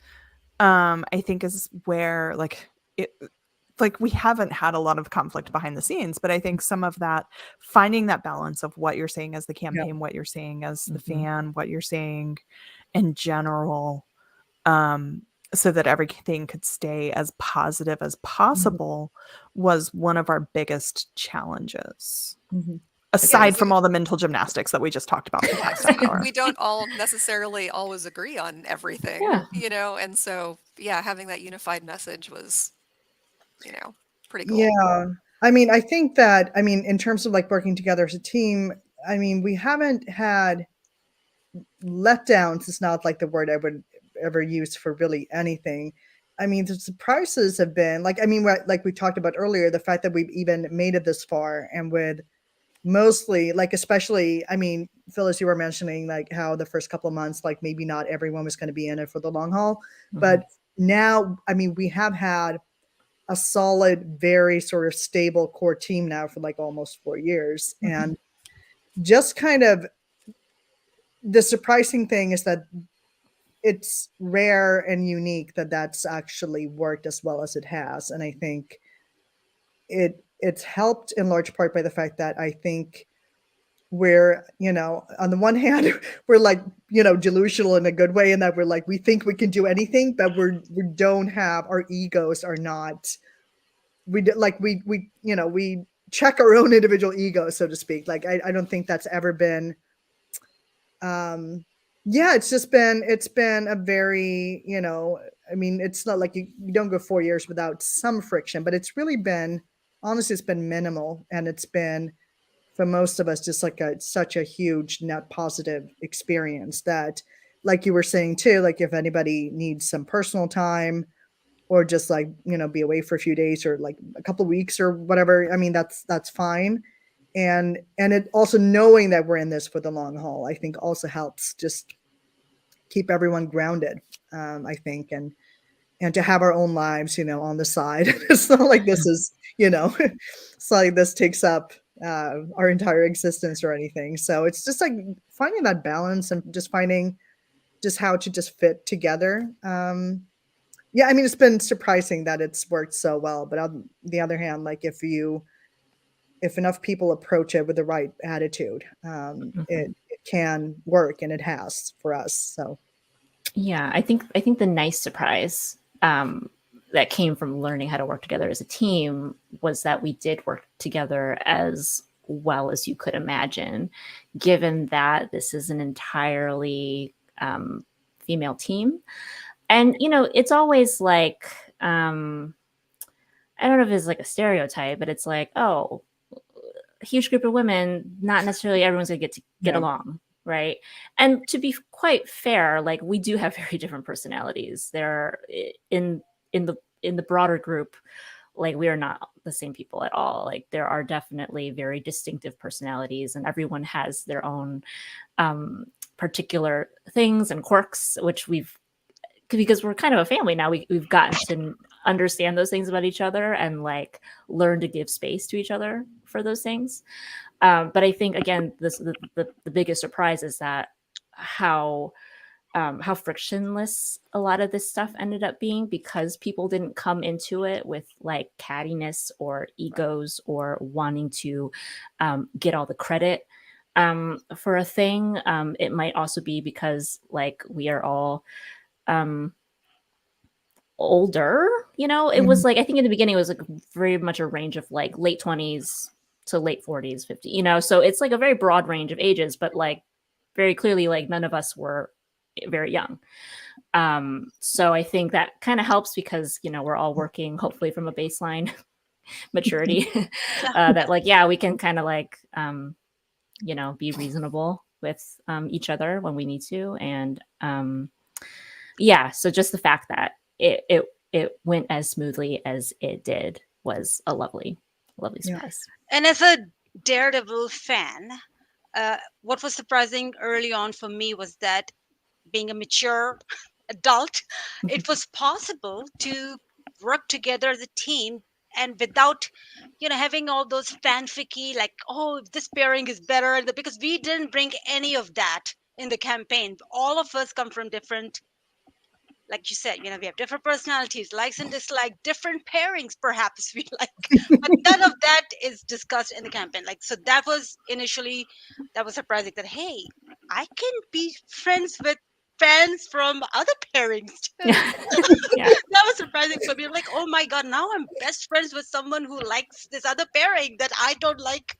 I think is where like we haven't had a lot of conflict behind the scenes, but I think some of that, finding that balance of what you're saying as the campaign, what you're saying as the fan, what you're saying in general, so that everything could stay as positive as possible was one of our biggest challenges. Aside from all the mental gymnastics that we just talked about for the past hour. We don't all necessarily always agree on everything, you know, and so, yeah, having that unified message was, you know, pretty cool. Yeah. I mean, I think that, I mean, in terms of like working together as a team, I mean, we haven't had letdowns. It's not like the word I would ever use for really anything. I mean, the surprises have been like, I mean, like we talked about earlier, the fact that we've even made it this far, and with mostly like, especially, I mean, Phyllis, you were mentioning like how the first couple of months, like maybe not everyone was going to be in it for the long haul, but now, I mean, we have had a solid, very sort of stable core team now for like almost 4 years. And just kind of the surprising thing is that it's rare and unique that that's actually worked as well as it has. And I think it's helped in large part by the fact that I think we're, you know, on the one hand, we're like, you know, delusional in a good way, in that we're like, we think we can do anything, but we don't have, our egos are not, we you know, we check our own individual egos, so to speak. Like, I don't think that's ever been, yeah, it's been a very, you know, I mean, it's not like you don't go 4 years without some friction, but it's really been, honestly, it's been minimal. And it's been, for most of us, just like such a huge net positive experience that, like you were saying too, like if anybody needs some personal time or just like, you know, be away for a few days or like a couple of weeks or whatever, I mean, that's fine. And it also, knowing that we're in this for the long haul, I think also helps just keep everyone grounded, I think, and to have our own lives, you know, on the side. It's not like this is, you know, it's like this takes up our entire existence or anything. So it's just like finding that balance and just finding just how to just fit together. Yeah, I mean, it's been surprising that it's worked so well. But on the other hand, like if enough people approach it with the right attitude, it can work, and it has for us. So Yeah, I think the nice surprise that came from learning how to work together as a team was that we did work together as well as you could imagine, given that this is an entirely female team. And it's always like I don't know if it's like a stereotype, but it's like, oh, a huge group of women, not necessarily everyone's gonna get yeah. along, right? And to be quite fair, like we do have very different personalities. There in the broader group, like we are not the same people at all. Like there are definitely very distinctive personalities, and everyone has their own particular things and quirks, which because we're kind of a family now, we've gotten to understand those things about each other and like learn to give space to each other for those things. But I think again, the biggest surprise is that how frictionless a lot of this stuff ended up being, because people didn't come into it with like cattiness or egos or wanting to get all the credit for a thing. It might also be because like we are all older. It was like, I think in the beginning it was like very much a range of like late 20s to late 40s, 50, so it's like a very broad range of ages, but like very clearly like none of us were very young. So I think that kind of helps because we're all working hopefully from a baseline maturity that like, yeah, we can kind of like be reasonable with each other when we need to. And yeah, so just the fact that it went as smoothly as it did was a lovely surprise. And as a Daredevil fan, what was surprising early on for me was that being a mature adult, it was possible to work together as a team and without having all those fanficky like, oh, this pairing is better, because we didn't bring any of that in the campaign. All of us come from different, like you said, we have different personalities, likes and dislike, different pairings perhaps we like, but none of that is discussed in the campaign. Like, so that was surprising that, hey, I can be friends with fans from other pairings too. Yeah. That was surprising for me. I'm like, oh my god, now I'm best friends with someone who likes this other pairing that I don't like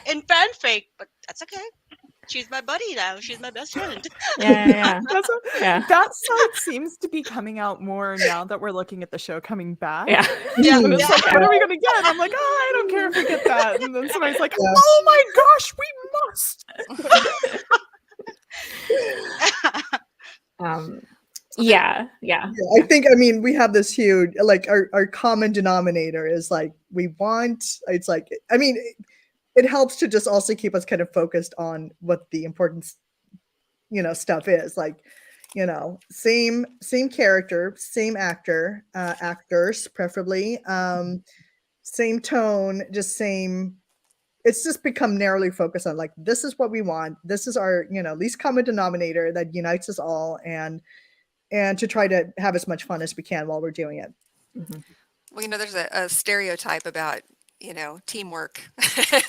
in fanfic, but that's okay. She's my buddy now. She's my best friend. Yeah. That side seems to be coming out more now that we're looking at the show coming back. Yeah. And it's like, what are we going to get? And I'm like, oh, I don't care if we get that. And then somebody's like, oh my gosh, we must. Yeah. I think, I mean, we have this huge, like our common denominator is like, it's like, I mean, it helps to just also keep us kind of focused on what the important, stuff is. Like, same character, same actors, preferably, same tone, just same. It's just become narrowly focused on like, this is what we want. This is our, least common denominator that unites us all, and to try to have as much fun as we can while we're doing it. Mm-hmm. Well, there's a stereotype about, teamwork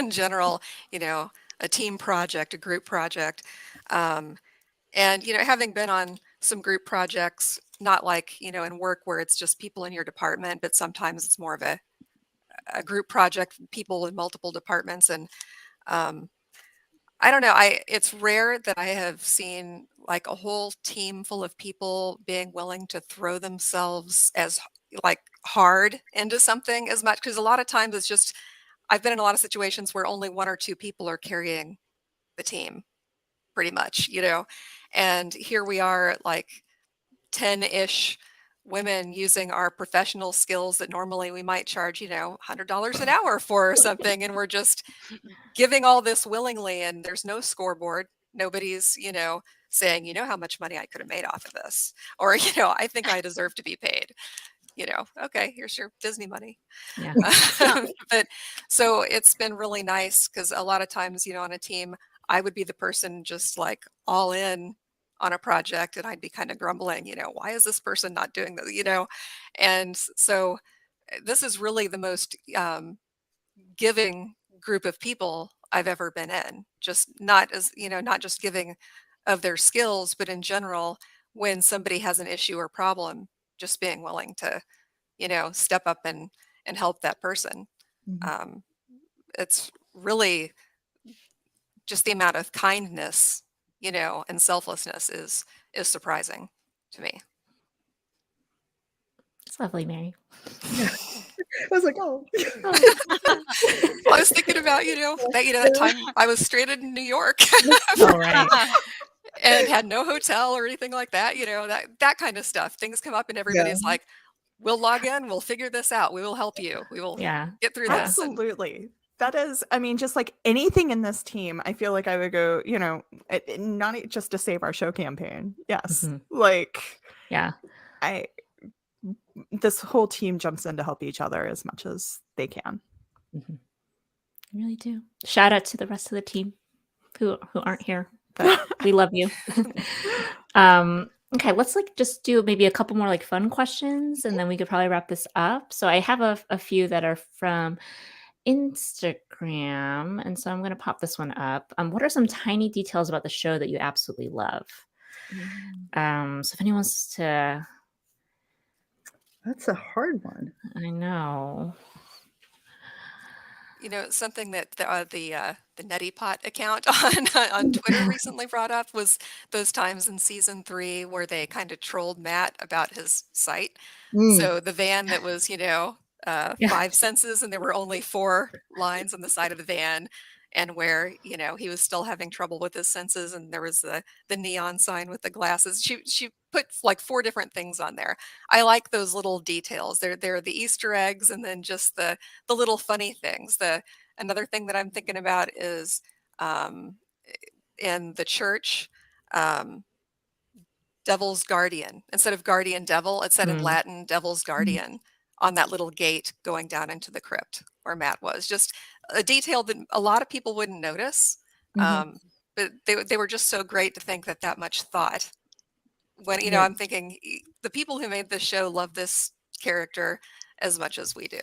in general, a team project, a group project. And, having been on some group projects, not like, in work where it's just people in your department, but sometimes it's more of a group project, people in multiple departments. And I don't know, it's rare that I have seen like a whole team full of people being willing to throw themselves as like hard into something as much, because a lot of times it's just, I've been in a lot of situations where only one or two people are carrying the team pretty much, and here we are like 10-ish women using our professional skills that normally we might charge, $100 an hour for or something, and we're just giving all this willingly, and there's no scoreboard. Nobody's, saying, how much money I could have made off of this, or, I think I deserve to be paid. Okay, here's your Disney money. Yeah. But so it's been really nice because a lot of times, on a team, I would be the person just like all in on a project and I'd be kind of grumbling, why is this person not doing this? And so this is really the most giving group of people I've ever been in. Just not as, not just giving of their skills, but in general, when somebody has an issue or problem, just being willing to, step up and help that person. Um, it's really just the amount of kindness, and selflessness is surprising to me. It's lovely, Mary. Yeah. I was like, oh. Well, I was thinking about, that time I was stranded in New York. All right. And had no hotel or anything like that, that kind of stuff. Things come up and everybody's like, we'll log in, we'll figure this out, we will help you, we will get through this. Absolutely. That is, I mean, just like anything in this team, I feel like I would go, not just to save our show campaign. Yes. Like, yeah, this whole team jumps in to help each other as much as they can. I really do. Shout out to the rest of the team who aren't here, but we love you. Okay, let's just do maybe a couple more fun questions, and then we could probably wrap this up. So I have a few that are from Instagram, and so I'm going to pop this one up. What are some tiny details about the show that you absolutely love? So if anyone wants to... That's a hard one. I know. Something that the Neti Pot account on Twitter recently brought up was those times in season 3 where they kind of trolled Matt about his sight. So the van that was, 5 senses, and there were only 4 lines on the side of the van, and where, he was still having trouble with his senses, and there was the neon sign with the glasses. She put 4 different things on there. I like those little details. They're the Easter eggs, and then just the little funny things. Another thing that I'm thinking about is in the church, Devil's Guardian. Instead of guardian devil, it said in Latin Devil's Guardian on that little gate going down into the crypt where Matt was. Just a detail that a lot of people wouldn't notice, but they were just so great to think that much thought. When I'm thinking the people who made this show love this character as much as we do.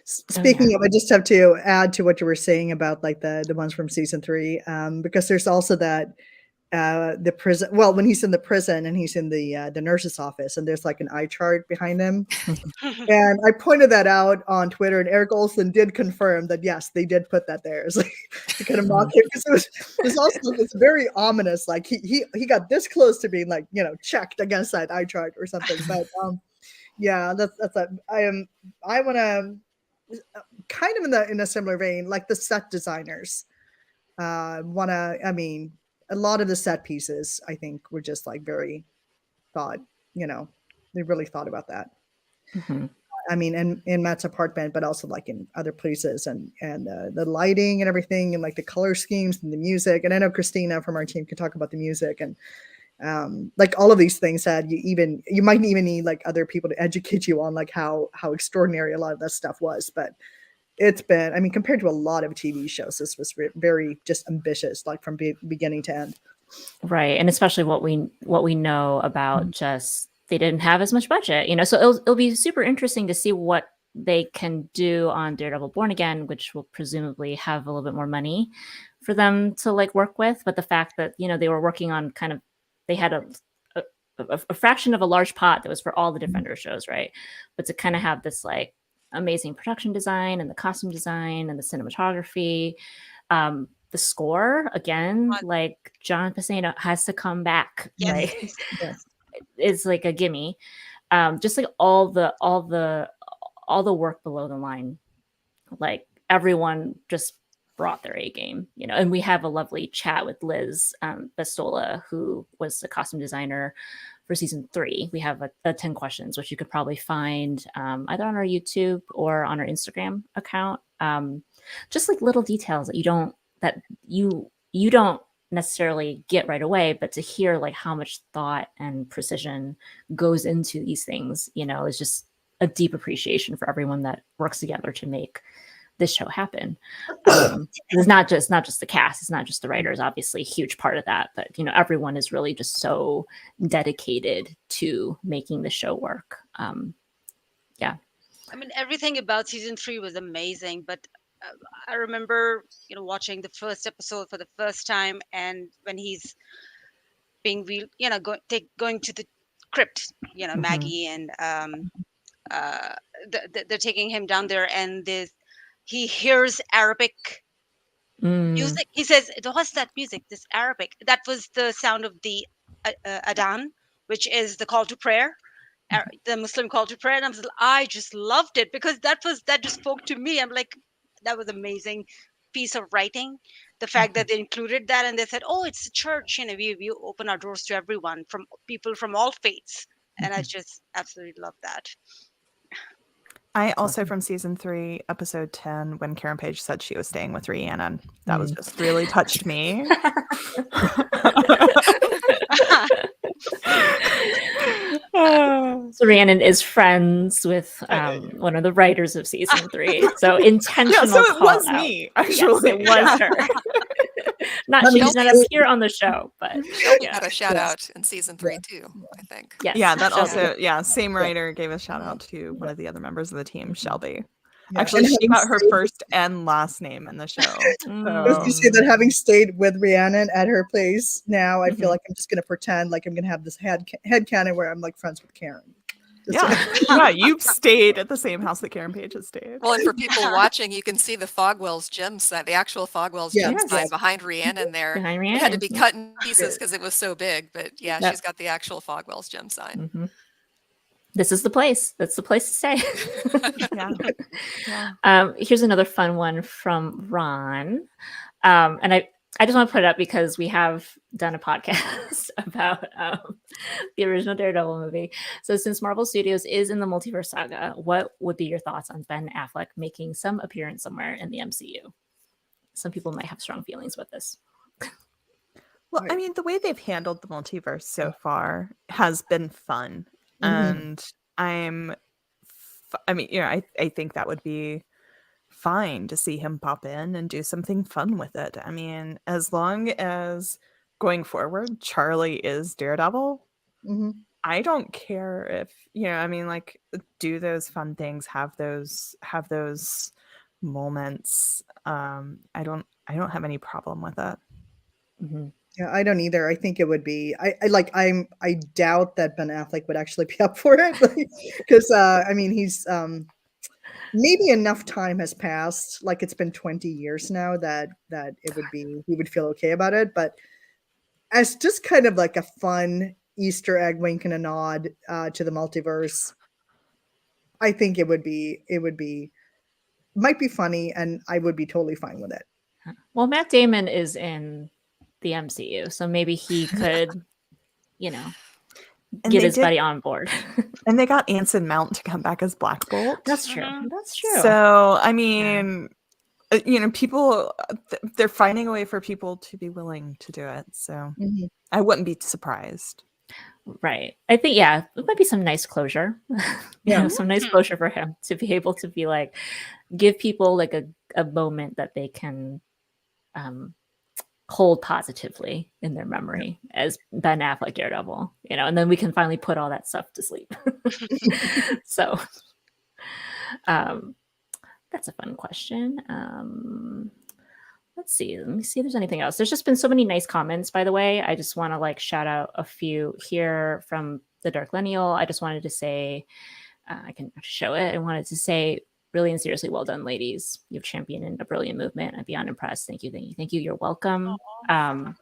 Speaking of, I just have to add to what you were saying about the ones from season 3, because there's also that the prison. Well, when he's in the prison and he's in the nurse's office, and there's an eye chart behind him, and I pointed that out on Twitter, and Eric Olson did confirm that yes, they did put that there. It's to kind of mock it, because it was also it's very ominous. He got this close to being checked against that eye chart or something. But yeah, that's I want to kind of in a similar vein, the set designers a lot of the set pieces, I think, were just very thought, they really thought about that. I mean, in Matt's apartment, but also in other places, and the lighting and everything, and the color schemes and the music. And I know Christina from our team can talk about the music, and all of these things that you might even need other people to educate you on how extraordinary a lot of that stuff was. But it's been, I mean, compared to a lot of TV shows, this was very just ambitious, from beginning to end. Right. And especially what we know about just, they didn't have as much budget, so it'll be super interesting to see what they can do on Daredevil Born Again, which will presumably have a little bit more money for them to work with. But the fact that, they were working on they had a fraction of a large pot that was for all the Defender shows. Right. But to kind of have this amazing production design and the costume design and the cinematography, the score again, John Pisano has to come back. Yes. Is a gimme. Just all the work below the line, everyone just brought their A game, and we have a lovely chat with Liz Bastola, who was the costume designer for season 3. We have a 10 questions, which you could probably find either on our YouTube or on our Instagram account. Just little details that you don't necessarily get right away, but to hear how much thought and precision goes into these things, is just a deep appreciation for everyone that works together to make this show happen. It's not just the cast, it's not just the writers, obviously a huge part of that, but you know, everyone is really just so dedicated to making the show work. Yeah. I mean, everything about season 3 was amazing, but I remember, you know, watching the first episode for the first time, and when he's being real, you know, going to the crypt, you know, Maggie and uh, they're taking him down there, and he hears Arabic Mm. music. He says, "What's that music? This Arabic." That was the sound of the Adhan, which is the call to prayer, the Muslim call to prayer. And I just loved it because that just spoke to me. I'm like, that was amazing piece of writing. The fact that they included that, and they said, "Oh, it's a church. You know, we open our doors to everyone, from people from all faiths." And I just absolutely love that. I also, from season 3, episode 10, when Karen Page said she was staying with Rhiannon, that was just really touched me. So Rhiannon is friends with one of the writers of season 3. So intentional. Yeah, so it was call me, out. actually. Yes, it was her. She does not appear on the show, but Shelby got a shout out in season 3 too, I think. yes, Yeah, that Shelby. also, same writer gave a shout out to one of the other members of the team, Shelby. Yeah, Actually, and she got her having first and last name in the show. I was gonna say that having stayed with Rhiannon at her place now, I feel like I'm just gonna pretend like I'm gonna have this head canon where I'm like friends with Karen. Yeah, you've stayed at the same house that Karen Page has stayed. Well, and for people watching, you can see the Fogwell's gem sign, the actual Fogwell's gem sign behind Rhiannon there. Behind It Rhiannon, had to be cut in pieces because it was so big, but yeah, she's got the actual Fogwell's gem sign. This is the place. That's the place to stay. Yeah. Here's another fun one from Ron. And I just want to put it up because we have done a podcast about the original Daredevil movie. So since Marvel Studios is in the multiverse saga, what would be your thoughts on Ben Affleck making some appearance somewhere in the MCU? Some people might have strong feelings with this. Well, I mean, the way they've handled the multiverse so far has been fun. And I mean, you know, I think that would be fine to see him pop in and do something fun with it. I mean, as long as going forward, Charlie is Daredevil, I don't care if, you know, I mean, like, do those fun things, have those moments. I don't have any problem with it. Yeah, I don't either. I think it would be. I doubt that Ben Affleck would actually be up for it because I mean he's maybe enough time has passed. Like it's been 20 years now that it would be he would feel okay about it. But as just kind of like a fun Easter egg wink and a nod to the multiverse, I think it might be funny, and I would be totally fine with it. Well, Matt Damon is in the MCU, so maybe he could, you know, get his buddy on board. And they got Anson Mount to come back as Black Bolt. That's true. That's true. So, I mean, you know, people, they're finding a way for people to be willing to do it. So I wouldn't be surprised. Right. I think, yeah, it might be some nice closure. You know, some nice closure for him to be able to be like, give people like a moment that they can hold positively in their memory as Ben Affleck Daredevil, you know, and then we can finally put all that stuff to sleep. So that's a fun question. Let's see. Let me see if there's anything else. There's just been so many nice comments, by the way. I just want to like shout out a few here from the Dark Lineal. I just wanted to say, I can show it. I wanted to say, really and seriously, well done, ladies. You've championed a brilliant movement. I'm beyond impressed. Thank you, thank you, thank you. You're welcome. Thank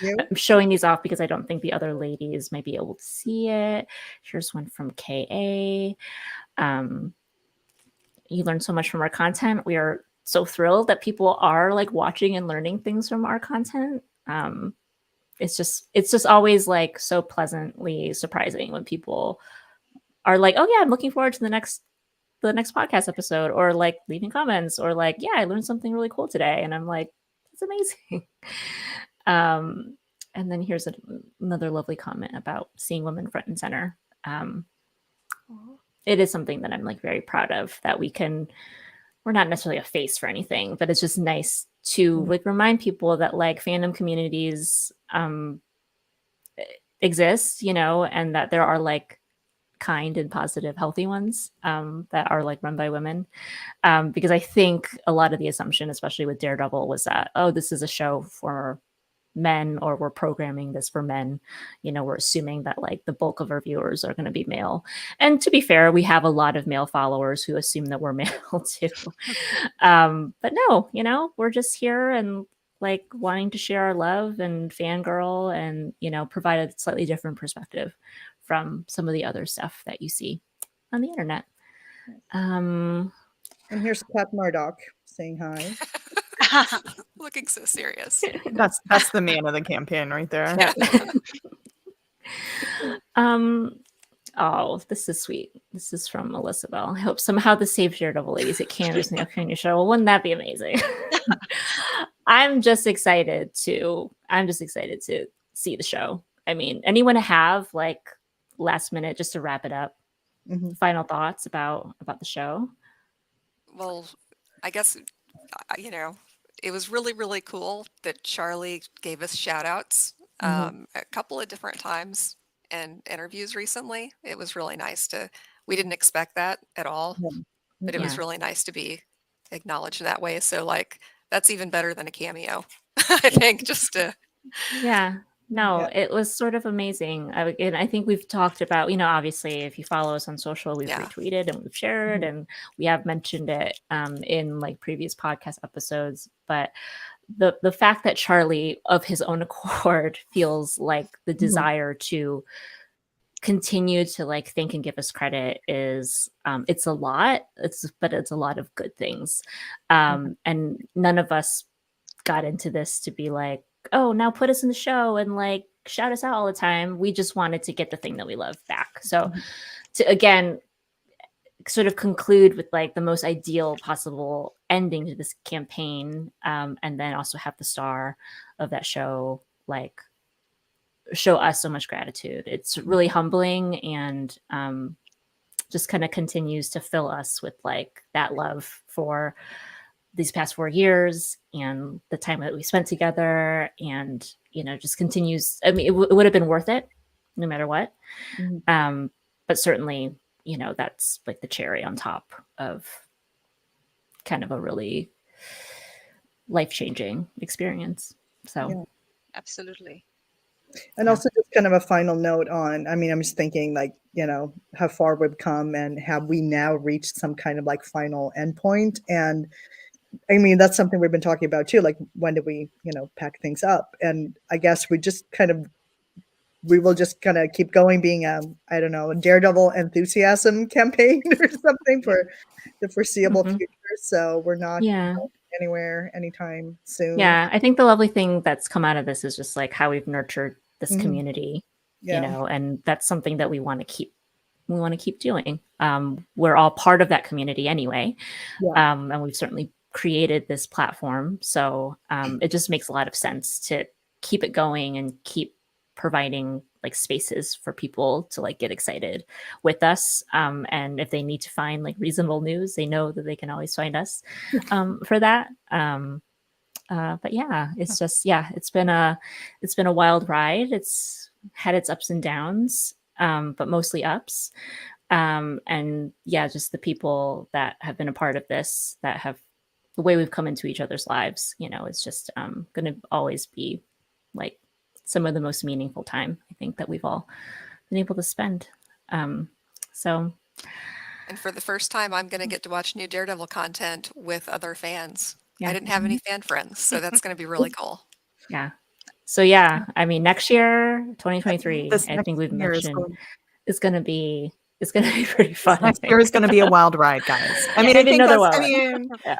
you. I'm showing these off because I don't think the other ladies might be able to see it. Here's one from KA. You learn so much from our content. We are so thrilled that people are like watching and learning things from our content. It's just always like so pleasantly surprising when people are like, oh yeah, I'm looking forward to the next podcast episode, or like leaving comments, or like, yeah, I learned something really cool today. And I'm like, that's amazing. And then here's another lovely comment about seeing women front and center. It is something that I'm like very proud of, that we're we're not necessarily a face for anything, but it's just nice to like remind people that like fandom communities exist, you know, and that there are like kind and positive, healthy ones that are like run by women. Because I think a lot of the assumption, especially with Daredevil, was that, oh, this is a show for men, or we're programming this for men. You know, we're assuming that like the bulk of our viewers are going to be male. And to be fair, we have a lot of male followers who assume that we're male too. But no, you know, we're just here and like wanting to share our love and fangirl and, you know, provide a slightly different perspective from some of the other stuff that you see on the internet. And here's Pat Murdoch saying hi. Looking so serious. That's the man of the campaign right there. Yeah. Oh, this is sweet. This is from Melissa Bell. I hope somehow the Save Daredevil ladies at Canada's New York show. Well, wouldn't that be amazing? I'm just excited to see the show. I mean, anyone have like last minute just to wrap it up? Final thoughts about the show? Well, I guess you know, it was really, really cool that Charlie gave us shout outs a couple of different times in interviews recently. It was really nice we didn't expect that at all, but it was really nice to be acknowledged that way. So like, that's even better than a cameo, I think, just to. Yeah. No, it was sort of amazing. And I think we've talked about, you know, obviously if you follow us on social, we've retweeted and we've shared and we have mentioned it in like previous podcast episodes. But the fact that Charlie of his own accord feels like the desire to continue to like think and give us credit is it's a lot. But it's a lot of good things. And none of us got into this to be like, oh, now put us in the show and like shout us out all the time. We just wanted to get the thing that we love back. So to again sort of conclude with like the most ideal possible ending to this campaign, and then also have the star of that show like show us so much gratitude. It's really humbling and just kind of continues to fill us with like that love for these past 4 years and the time that we spent together, and you know, just continues. I mean, it would have been worth it no matter what. But certainly, you know, that's like the cherry on top of kind of a really life-changing experience. So absolutely. And also just kind of a final note on, I mean, I'm just thinking like, you know, how far we've come and have we now reached some kind of like final endpoint. And I mean, that's something we've been talking about too. Like, when do we, you know, pack things up? And I guess we will just kind of keep going being I don't know, a Daredevil enthusiasm campaign or something for the foreseeable future. So we're not going anywhere anytime soon. Yeah, I think the lovely thing that's come out of this is just like how we've nurtured this community, you know, and that's something that we want to keep. We want to keep doing. We're all part of that community anyway, and we've certainly created this platform. So it just makes a lot of sense to keep it going and keep providing like spaces for people to like get excited with us. And if they need to find like reasonable news, they know that they can always find us for that. But yeah, it's just, it's been a wild ride. It's had its ups and downs, but mostly ups. And yeah, just the people that have been a part of this, that have the way we've come into each other's lives, you know, it's just going to always be like some of the most meaningful time I think that we've all been able to spend. So. And for the first time, I'm going to get to watch new Daredevil content with other fans. Yeah. I didn't have any fan friends, so that's going to be really cool. Yeah. So yeah, I mean, next year, 2023, I think we've mentioned it's going to be pretty fun. Next year is going to be a wild ride, guys. I mean, I think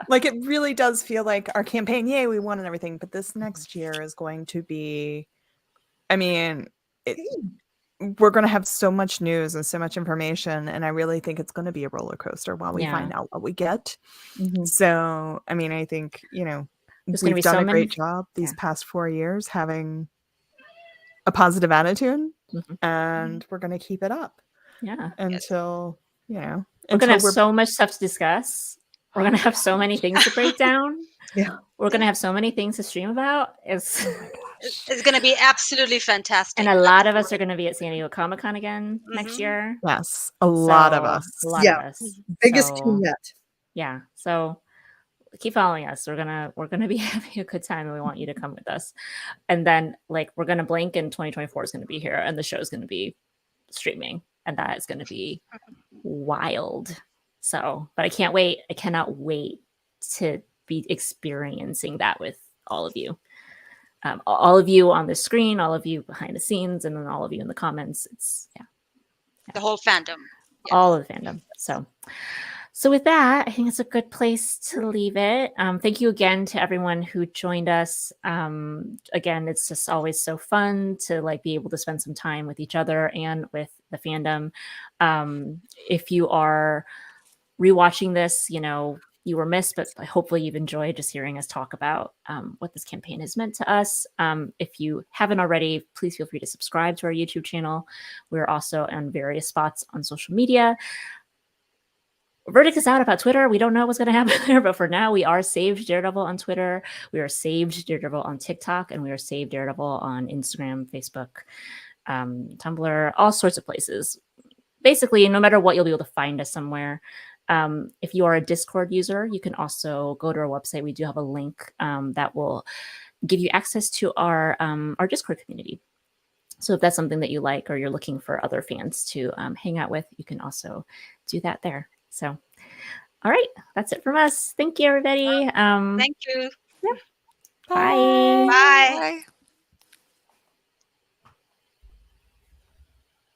like it really does feel like our campaign, yay, we won and everything. But this next year is going to be, I mean, we're going to have so much news and so much information. And I really think it's going to be a roller coaster while we find out what we get. So, I mean, I think, you know, we've done a great job these past 4 years having a positive attitude, and we're going to keep it up. Yeah. Until, you know, we're going to have so much stuff to discuss. We're gonna have so many things to break down. Yeah. We're gonna have so many things to stream about. It's It's going to be absolutely fantastic. and a lot of us are gonna be at San Diego Comic-Con again next year. Yes, a lot of So, us. A lot Yeah. of us. Biggest So, team yet. yeah. So keep following us. We're gonna be having a good time, and we want you to come with us. And then like we're gonna blink, and 2024 is gonna be here, and the show is gonna be streaming, and that is gonna be wild. So, but I can't wait. I cannot wait to be experiencing that with all of you. All of you on the screen, all of you behind the scenes, and then all of you in the comments. It's The whole fandom. Yes. all of the fandom. So with that, I think it's a good place to leave it. Thank you again to everyone who joined us. Again, it's just always so fun to like be able to spend some time with each other and with the fandom. If you are rewatching this, you know, you were missed, but hopefully you've enjoyed just hearing us talk about what this campaign has meant to us. If you haven't already, please feel free to subscribe to our YouTube channel. We're also on various spots on social media. Verdict is out about Twitter. We don't know what's going to happen there, but for now, we are saved Daredevil on Twitter. We are saved Daredevil on TikTok, and we are saved Daredevil on Instagram, Facebook, Tumblr, all sorts of places. Basically, no matter what, you'll be able to find us somewhere. If you are a Discord user, you can also go to our website. We do have a link that will give you access to our Discord community. So if that's something that you like, or you're looking for other fans to hang out with, you can also do that there. So, all right, that's it from us. Thank you, everybody. Thank you. Bye. Bye. Bye.